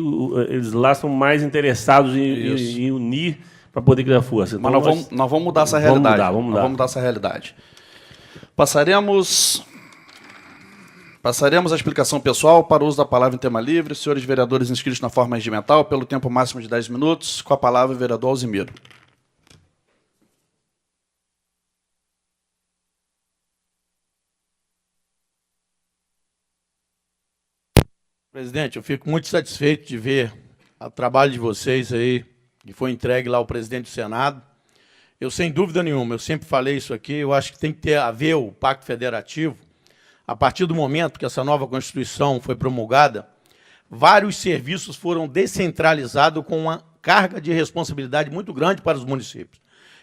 eles lá são mais interessados em unir para poder criar força. Então, Mas nós vamos mudar essa realidade. Vamos mudar. Nós vamos mudar essa realidade. Passaremos a explicação pessoal para o uso da palavra em tema livre. Senhores vereadores inscritos na forma regimental, pelo tempo máximo de 10 minutos. Com a palavra, o vereador Alzimiro. Presidente, eu fico muito satisfeito de ver o trabalho de vocês aí, que foi entregue lá ao presidente do Senado. Eu, sem dúvida nenhuma, eu sempre falei isso aqui, eu acho que tem que ter a ver o Pacto Federativo. A partir do momento que essa nova Constituição foi promulgada, vários serviços foram descentralizados com uma carga de responsabilidade muito grande para os municípios.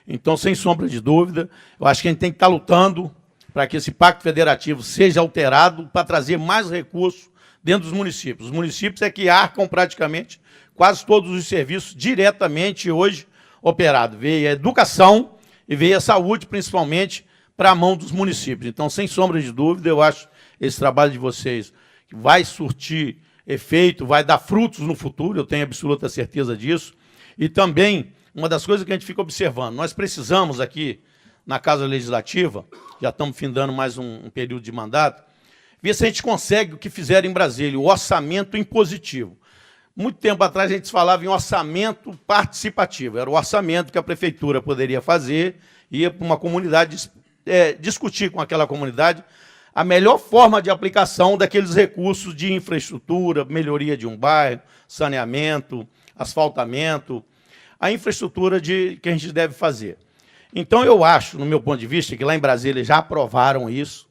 Então, sem sombra de dúvida, eu acho que a gente tem que estar lutando para que esse Pacto Federativo seja alterado para trazer mais recursos dentro dos municípios. Os municípios é que arcam praticamente quase todos os serviços diretamente hoje operados. Veio a educação e veio a saúde, principalmente, para a mão dos municípios. Então, sem sombra de dúvida, eu acho esse trabalho de vocês que vai surtir efeito, vai dar frutos no futuro, eu tenho absoluta certeza disso. E também, uma das coisas que a gente fica observando, nós precisamos aqui, na Casa Legislativa, já estamos findando mais um período de mandato, ver se a gente consegue o que fizeram em Brasília, o orçamento impositivo. Muito tempo atrás a gente falava em orçamento participativo, era o orçamento que a prefeitura poderia fazer, ia para uma comunidade, discutir com aquela comunidade a melhor forma de aplicação daqueles recursos de infraestrutura, melhoria de um bairro, saneamento, asfaltamento, a infraestrutura que a gente deve fazer. Então, eu acho, no meu ponto de vista, que lá em Brasília já aprovaram isso,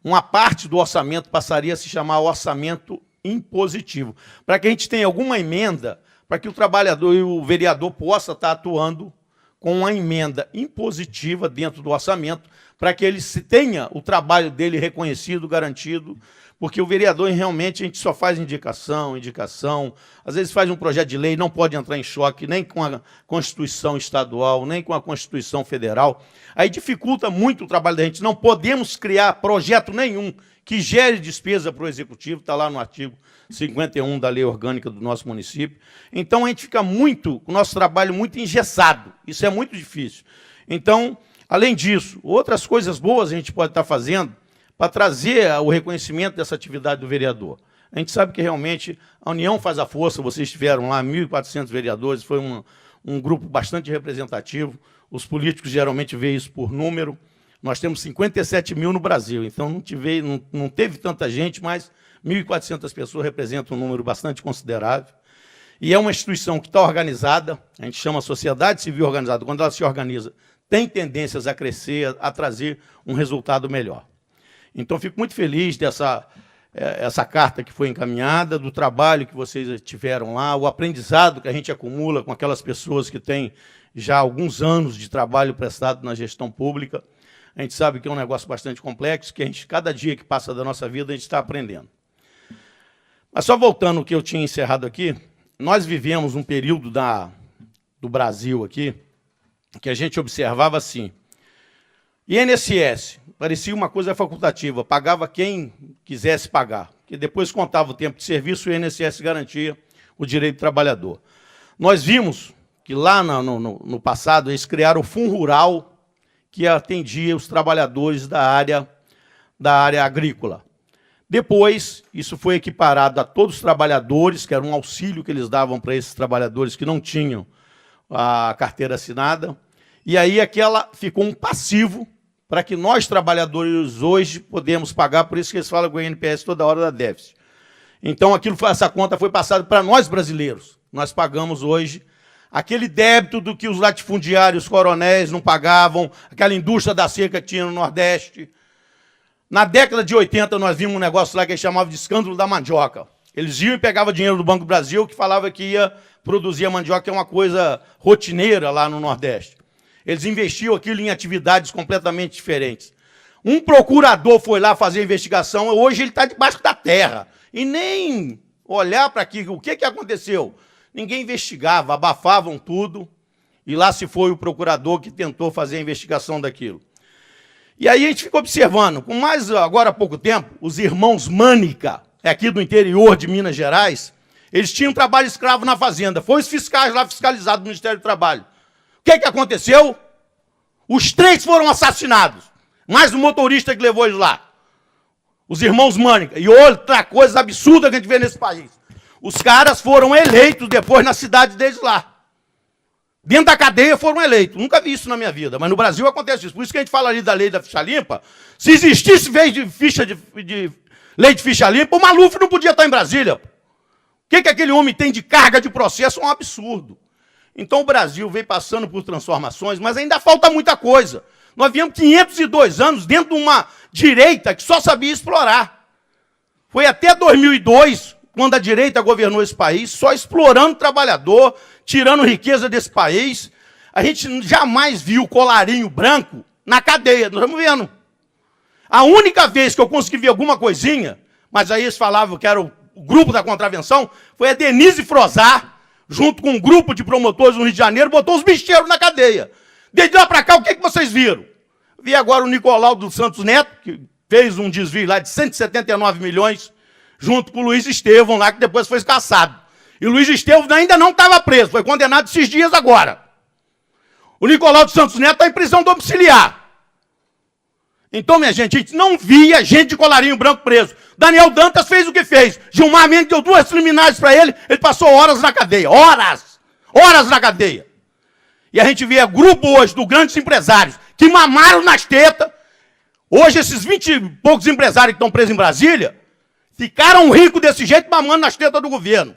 uma parte do orçamento passaria a se chamar orçamento impositivo, para que a gente tenha alguma emenda, para que o trabalhador e o vereador possa estar atuando com uma emenda impositiva dentro do orçamento, para que ele tenha o trabalho dele reconhecido, garantido, porque o vereador, realmente, a gente só faz indicação, às vezes faz um projeto de lei, não pode entrar em choque nem com a Constituição estadual, nem com a Constituição federal. Aí dificulta muito o trabalho da gente. Não podemos criar projeto nenhum que gere despesa para o Executivo, está lá no artigo 51 da Lei Orgânica do nosso município. Então, a gente fica com o nosso trabalho muito engessado. Isso é muito difícil. Então, além disso, outras coisas boas a gente pode estar fazendo para trazer o reconhecimento dessa atividade do vereador. A gente sabe que, realmente, a união faz a força. Vocês tiveram lá 1.400 vereadores, foi um grupo bastante representativo. Os políticos geralmente veem isso por número. Nós temos 57 mil no Brasil, então não teve tanta gente, mas 1.400 pessoas representam um número bastante considerável. E é uma instituição que está organizada, a gente chama sociedade civil organizada. Quando ela se organiza, tem tendências a crescer, a trazer um resultado melhor. Então, fico muito feliz essa carta que foi encaminhada, do trabalho que vocês tiveram lá, o aprendizado que a gente acumula com aquelas pessoas que têm já alguns anos de trabalho prestado na gestão pública. A gente sabe que é um negócio bastante complexo, que a gente, cada dia que passa da nossa vida, a gente está aprendendo. Mas só voltando ao que eu tinha encerrado aqui, nós vivemos um período do Brasil aqui, que a gente observava assim, INSS, parecia uma coisa facultativa, pagava quem quisesse pagar, porque depois contava o tempo de serviço e o INSS garantia o direito do trabalhador. Nós vimos que lá no passado eles criaram o Fundo Rural, que atendia os trabalhadores da área agrícola. Depois, isso foi equiparado a todos os trabalhadores, que era um auxílio que eles davam para esses trabalhadores que não tinham a carteira assinada, e aí aquela ficou um passivo para que nós, trabalhadores, hoje podemos pagar, por isso que eles falam que o INPS toda hora dá déficit. Então, essa conta foi passada para nós, brasileiros. Nós pagamos hoje aquele débito do que os latifundiários coronéis não pagavam, aquela indústria da seca que tinha no Nordeste. Na década de 80, nós vimos um negócio lá que eles chamavam de escândalo da mandioca. Eles iam e pegavam dinheiro do Banco do Brasil, que falava que ia produzir a mandioca, que é uma coisa rotineira lá no Nordeste. Eles investiam aquilo em atividades completamente diferentes. Um procurador foi lá fazer a investigação, hoje ele está debaixo da terra. e nem olhar para o que aconteceu. Ninguém investigava, abafavam tudo, e lá se foi o procurador que tentou fazer a investigação daquilo. E aí a gente ficou observando, com mais, agora há pouco tempo, os irmãos Mânica, aqui do interior de Minas Gerais, eles tinham trabalho escravo na fazenda. Foi os fiscais lá fiscalizados do Ministério do Trabalho. O que aconteceu? Os 3 foram assassinados, mais o motorista que levou eles lá. Os irmãos Mânica. E outra coisa absurda que a gente vê nesse país. Os caras foram eleitos depois na cidade deles lá. Dentro da cadeia foram eleitos. Nunca vi isso na minha vida, mas no Brasil acontece isso. Por isso que a gente fala ali da lei da ficha limpa. Se existisse lei de ficha limpa, o Maluf não podia estar em Brasília. O que aquele homem tem de carga de processo é um absurdo. Então o Brasil vem passando por transformações, mas ainda falta muita coisa. Nós viemos 502 anos dentro de uma direita que só sabia explorar. Foi até 2002, quando a direita governou esse país, só explorando o trabalhador, tirando riqueza desse país. A gente jamais viu colarinho branco na cadeia, nós estamos vendo. A única vez que eu consegui ver alguma coisinha, mas aí eles falavam que era o grupo da contravenção, foi a Denise Frozar, junto com um grupo de promotores no Rio de Janeiro, botou os bicheiros na cadeia. Desde lá para cá, o que vocês viram? Vi agora o Nicolau dos Santos Neto, que fez um desvio lá de 179 milhões, junto com o Luiz Estevão lá, que depois foi cassado. E o Luiz Estevão ainda não estava preso, foi condenado esses dias agora. O Nicolau dos Santos Neto está em prisão domiciliar. Então, minha gente, a gente não via gente de colarinho branco preso. Daniel Dantas fez o que fez. Gilmar Mendes deu 2 liminares para ele, ele passou horas na cadeia. Horas! Horas na cadeia. E a gente vê grupo hoje dos grandes empresários que mamaram nas tetas. Hoje, esses 20 e poucos empresários que estão presos em Brasília ficaram ricos desse jeito, mamando nas tetas do governo.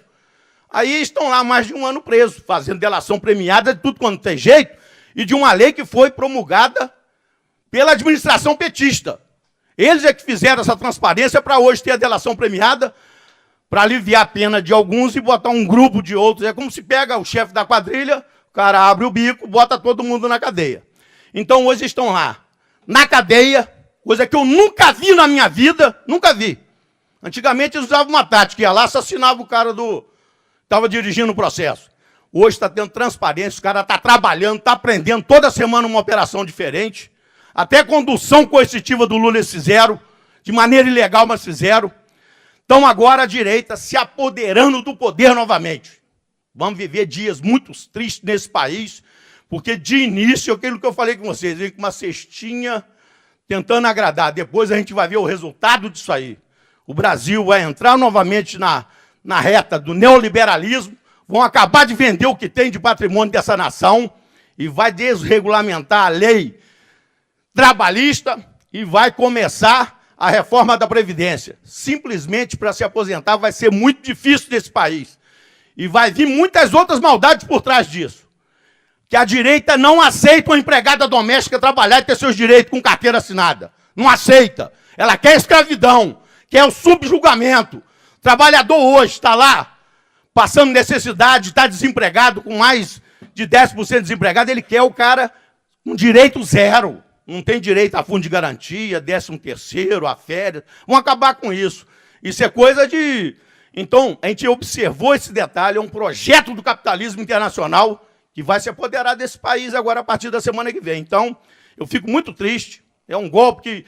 Aí estão lá mais de 1 ano presos, fazendo delação premiada de tudo quanto tem jeito, e de uma lei que foi promulgada pela administração petista. Eles é que fizeram essa transparência para hoje ter a delação premiada, para aliviar a pena de alguns e botar um grupo de outros. É como se pega o chefe da quadrilha, o cara abre o bico, bota todo mundo na cadeia. Então hoje estão lá, na cadeia, coisa que eu nunca vi na minha vida, nunca vi. Antigamente eles usavam uma tática, ia lá, assassinava o cara estava dirigindo o processo. Hoje está tendo transparência, o cara está trabalhando, está aprendendo toda semana uma operação diferente. Até a condução coercitiva do Lula eles fizeram, de maneira ilegal, mas fizeram. Então agora a direita se apoderando do poder novamente. Vamos viver dias muito tristes nesse país, porque de início, aquilo que eu falei com vocês, vem com uma cestinha tentando agradar. Depois a gente vai ver o resultado disso aí. O Brasil vai entrar novamente na reta do neoliberalismo, vão acabar de vender o que tem de patrimônio dessa nação e vai desregulamentar a lei trabalhista e vai começar a reforma da Previdência. Simplesmente para se aposentar vai ser muito difícil nesse país. E vai vir muitas outras maldades por trás disso. Que a direita não aceita uma empregada doméstica trabalhar e ter seus direitos com carteira assinada. Não aceita. Ela quer escravidão, quer o subjugamento. O trabalhador hoje está lá, passando necessidade, está desempregado, com mais de 10% desempregado, ele quer o cara com direito zero. Não tem direito a fundo de garantia, 13º, a férias. Vão acabar com isso. Isso é coisa de... Então, a gente observou esse detalhe, é um projeto do capitalismo internacional que vai se apoderar desse país agora a partir da semana que vem. Então, eu fico muito triste. É um golpe que...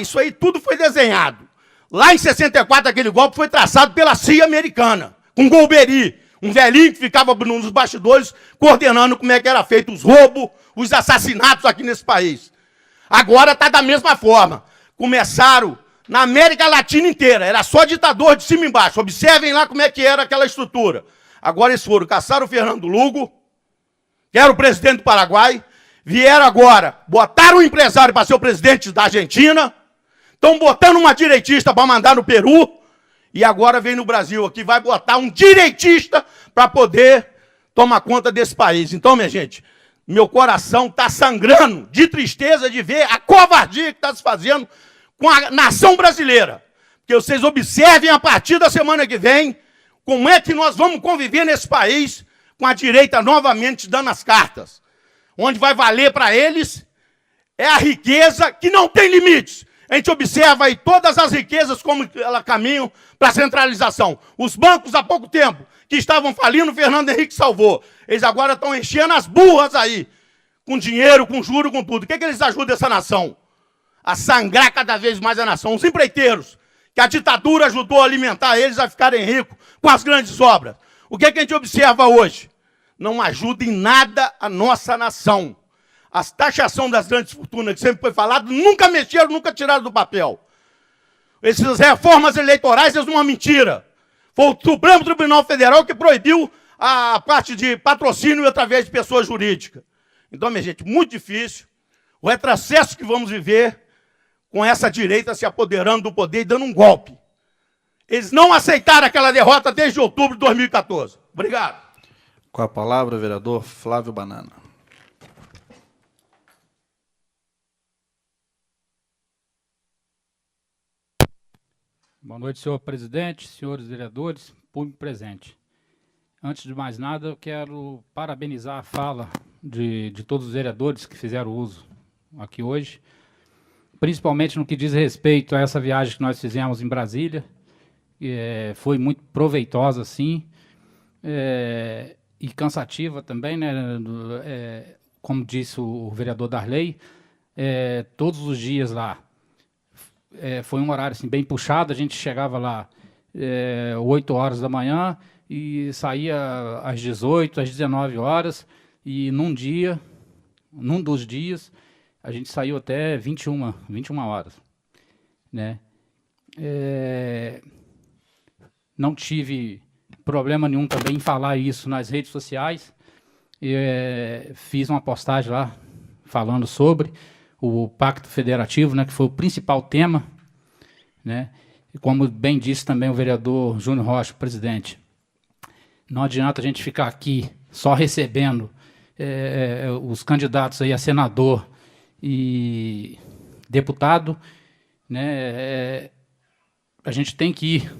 isso aí tudo foi desenhado. Lá em 64, aquele golpe foi traçado pela CIA americana, com Golbery, um velhinho que ficava nos bastidores coordenando como é que era feito os roubos, os assassinatos aqui nesse país. Agora está da mesma forma. Começaram na América Latina inteira. Era só ditador de cima e embaixo. Observem lá como é que era aquela estrutura. Agora eles foram, caçaram o Fernando Lugo, que era o presidente do Paraguai, vieram agora, botaram um empresário para ser o presidente da Argentina, estão botando uma direitista para mandar no Peru, e agora vem no Brasil aqui, vai botar um direitista para poder tomar conta desse país. Então, minha gente, meu coração está sangrando de tristeza de ver a covardia que está se fazendo com a nação brasileira. Porque vocês observem a partir da semana que vem como é que nós vamos conviver nesse país com a direita novamente dando as cartas. Onde vai valer para eles é a riqueza que não tem limites. A gente observa aí todas as riquezas como elas caminham para a centralização. Os bancos, há pouco tempo, que estavam falindo, o Fernando Henrique salvou. Eles agora estão enchendo as burras aí, com dinheiro, com juro, com tudo. O que eles ajudam essa nação? A sangrar cada vez mais a nação. Os empreiteiros, que a ditadura ajudou a alimentar eles a ficarem ricos com as grandes obras. O que a gente observa hoje? Não ajuda em nada a nossa nação. A taxação das grandes fortunas, que sempre foi falado, nunca mexeram, nunca tiraram do papel. Essas reformas eleitorais são uma mentira. Foi o Supremo Tribunal Federal que proibiu a parte de patrocínio através de pessoa jurídica. Então, minha gente, muito difícil. O retrocesso que vamos viver com essa direita se apoderando do poder e dando um golpe. Eles não aceitaram aquela derrota desde outubro de 2014. Obrigado. Com a palavra, o vereador Flávio Banana. Boa noite, senhor presidente, senhores vereadores, público presente. Antes de mais nada, eu quero parabenizar a fala de todos os vereadores que fizeram uso aqui hoje, principalmente no que diz respeito a essa viagem que nós fizemos em Brasília. Foi muito proveitosa, sim, e cansativa também, né? Como disse o vereador Darley, todos os dias lá. Foi um horário assim, bem puxado, a gente chegava lá 8 horas da manhã e saía às 18, às 19 horas, e num dos dias, a gente saiu até 21 horas. Né? Não tive problema nenhum também em falar isso nas redes sociais. Fiz uma postagem lá falando sobre o Pacto Federativo, né, que foi o principal tema, né? E como bem disse também o vereador Júnior Rocha, presidente, não adianta a gente ficar aqui só recebendo os candidatos aí a senador e deputado, né? A gente tem que ir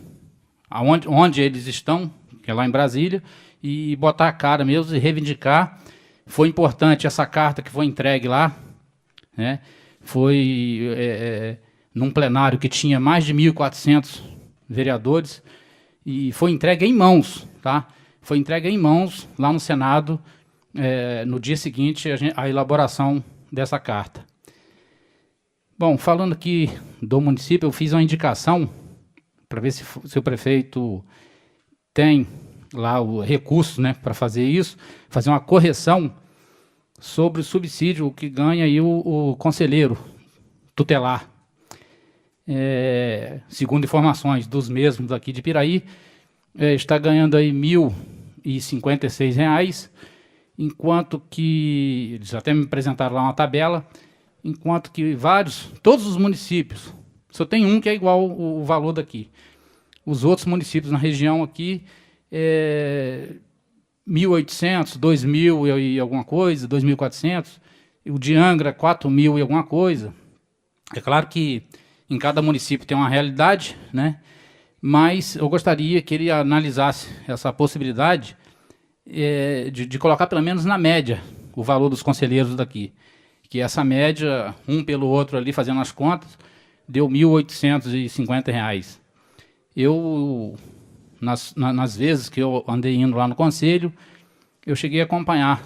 onde eles estão, que é lá em Brasília, e botar a cara mesmo e reivindicar. Foi importante essa carta que foi entregue lá, né? Foi num plenário que tinha mais de 1.400 vereadores e foi entregue em mãos, tá? Foi entregue em mãos lá no Senado no dia seguinte a elaboração dessa carta. Bom, falando aqui do município, eu fiz uma indicação para ver se o prefeito tem lá o recurso, né, para fazer isso, fazer uma correção sobre o subsídio que ganha aí o conselheiro tutelar. Segundo informações dos mesmos aqui de Piraí, está ganhando aí R$ 1.056, enquanto que, eles até me apresentaram lá uma tabela, enquanto que todos os municípios, só tem um que é igual o valor daqui. Os outros municípios na região aqui, 1.800, 2.000 e alguma coisa, 2.400, o de Angra, 4.000 e alguma coisa. É claro que em cada município tem uma realidade, né? Mas eu gostaria que ele analisasse essa possibilidade de colocar pelo menos na média o valor dos conselheiros daqui. Que essa média, um pelo outro ali, fazendo as contas, deu R$ 1.850. Eu, nas vezes que eu andei indo lá no conselho, eu cheguei a acompanhar.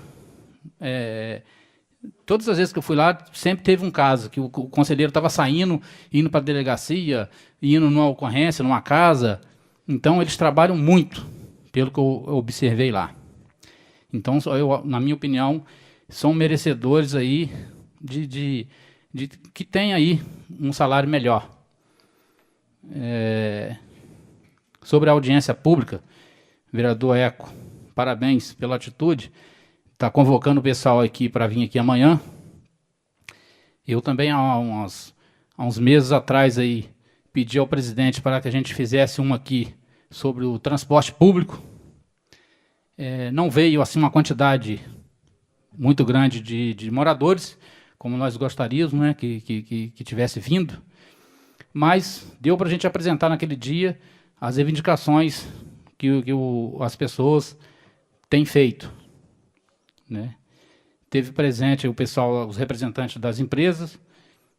Todas as vezes que eu fui lá, sempre teve um caso, que o conselheiro estava saindo, indo para a delegacia, indo numa ocorrência, numa casa. Então, eles trabalham muito, pelo que eu observei lá. Então, na minha opinião, são merecedores aí de que tem aí um salário melhor. Sobre a audiência pública, vereador Eco, parabéns pela atitude. Está convocando o pessoal aqui para vir aqui amanhã. Eu também, há uns meses atrás, aí, pedi ao presidente para que a gente fizesse uma aqui sobre o transporte público. Não veio assim uma quantidade muito grande de moradores, como nós gostaríamos, né, que tivesse vindo, mas deu para a gente apresentar naquele dia as reivindicações que as pessoas têm feito. Né? Teve presente o pessoal, os representantes das empresas,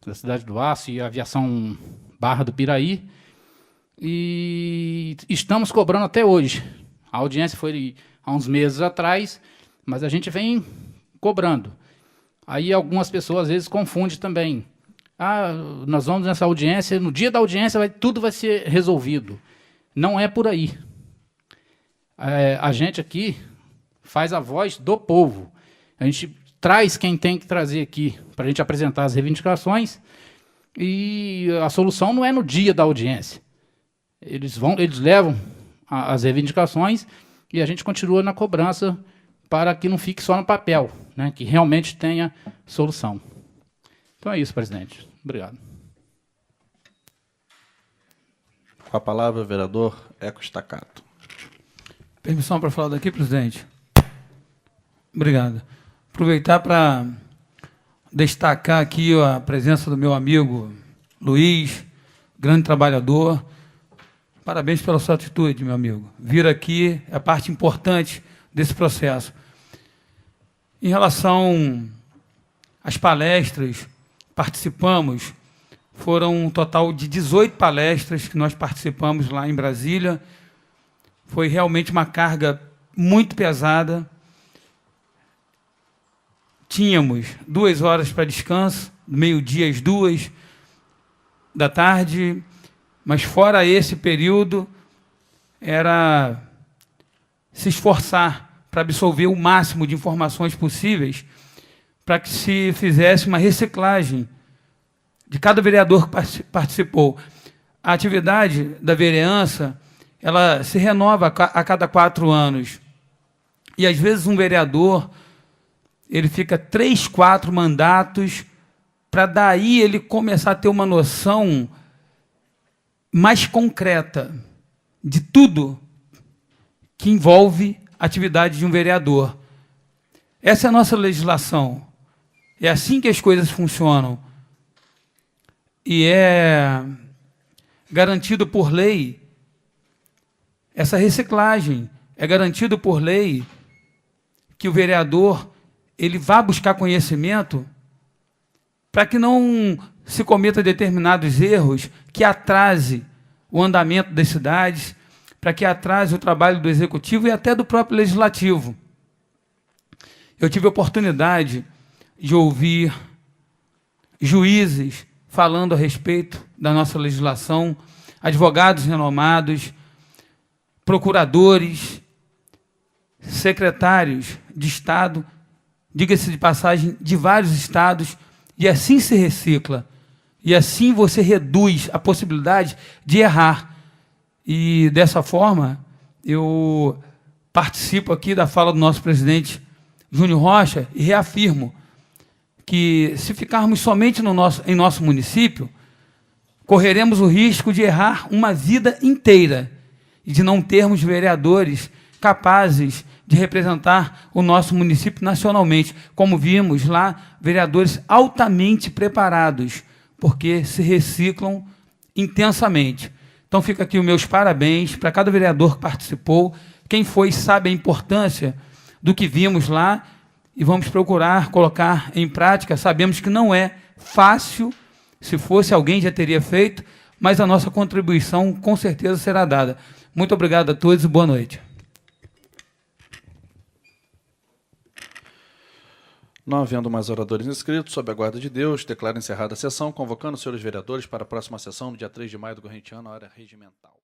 da Cidade do Aço e Aviação Barra do Piraí. E estamos cobrando até hoje. A audiência foi há uns meses atrás, mas a gente vem cobrando. Aí algumas pessoas às vezes confundem também. Ah, nós vamos nessa audiência, no dia da audiência tudo vai ser resolvido. Não é por aí. A gente aqui faz a voz do povo. A gente traz quem tem que trazer aqui para a gente apresentar as reivindicações, e a solução não é no dia da audiência. Eles levam as reivindicações e a gente continua na cobrança para que não fique só no papel, né, que realmente tenha solução. Então é isso, presidente. Obrigado. Com a palavra, o vereador Eco Staccato. Permissão para falar daqui, presidente? Obrigado. Aproveitar para destacar aqui a presença do meu amigo Luiz, grande trabalhador. Parabéns pela sua atitude, meu amigo. Vir aqui é parte importante desse processo. Em relação às palestras, participamos, foram um total de 18 palestras que nós participamos lá em Brasília. Foi realmente uma carga muito pesada. Tínhamos 2 horas para descanso, do meio-dia às 2 da tarde, mas fora esse período, era se esforçar para absorver o máximo de informações possíveis para que se fizesse uma reciclagem de cada vereador que participou. A atividade da vereança, ela se renova a cada 4 anos. E, às vezes, um vereador ele fica 3, 4 mandatos para daí ele começar a ter uma noção mais concreta de tudo que envolve a atividade de um vereador. Essa é a nossa legislação. É assim que as coisas funcionam. E é garantido por lei essa reciclagem. É garantido por lei que o vereador ele vá buscar conhecimento para que não se cometa determinados erros que atrase o andamento das cidades, para que atrase o trabalho do Executivo e até do próprio Legislativo. Eu tive a oportunidade de ouvir juízes falando a respeito da nossa legislação, advogados renomados, procuradores, secretários de Estado, diga-se de passagem, de vários estados, e assim se recicla. E assim você reduz a possibilidade de errar. E, dessa forma, eu participo aqui da fala do nosso presidente Júnior Rocha e reafirmo que, se ficarmos somente em nosso município, correremos o risco de errar uma vida inteira e de não termos vereadores capazes de representar o nosso município nacionalmente. Como vimos lá, vereadores altamente preparados, porque se reciclam intensamente. Então, fica aqui os meus parabéns para cada vereador que participou. Quem foi sabe a importância do que vimos lá e vamos procurar colocar em prática. Sabemos que não é fácil, se fosse alguém já teria feito, mas a nossa contribuição com certeza será dada. Muito obrigado a todos e boa noite. Não havendo mais oradores inscritos, sob a guarda de Deus, declaro encerrada a sessão, convocando os senhores vereadores para a próxima sessão, no dia 3 de maio do corrente ano, hora regimental.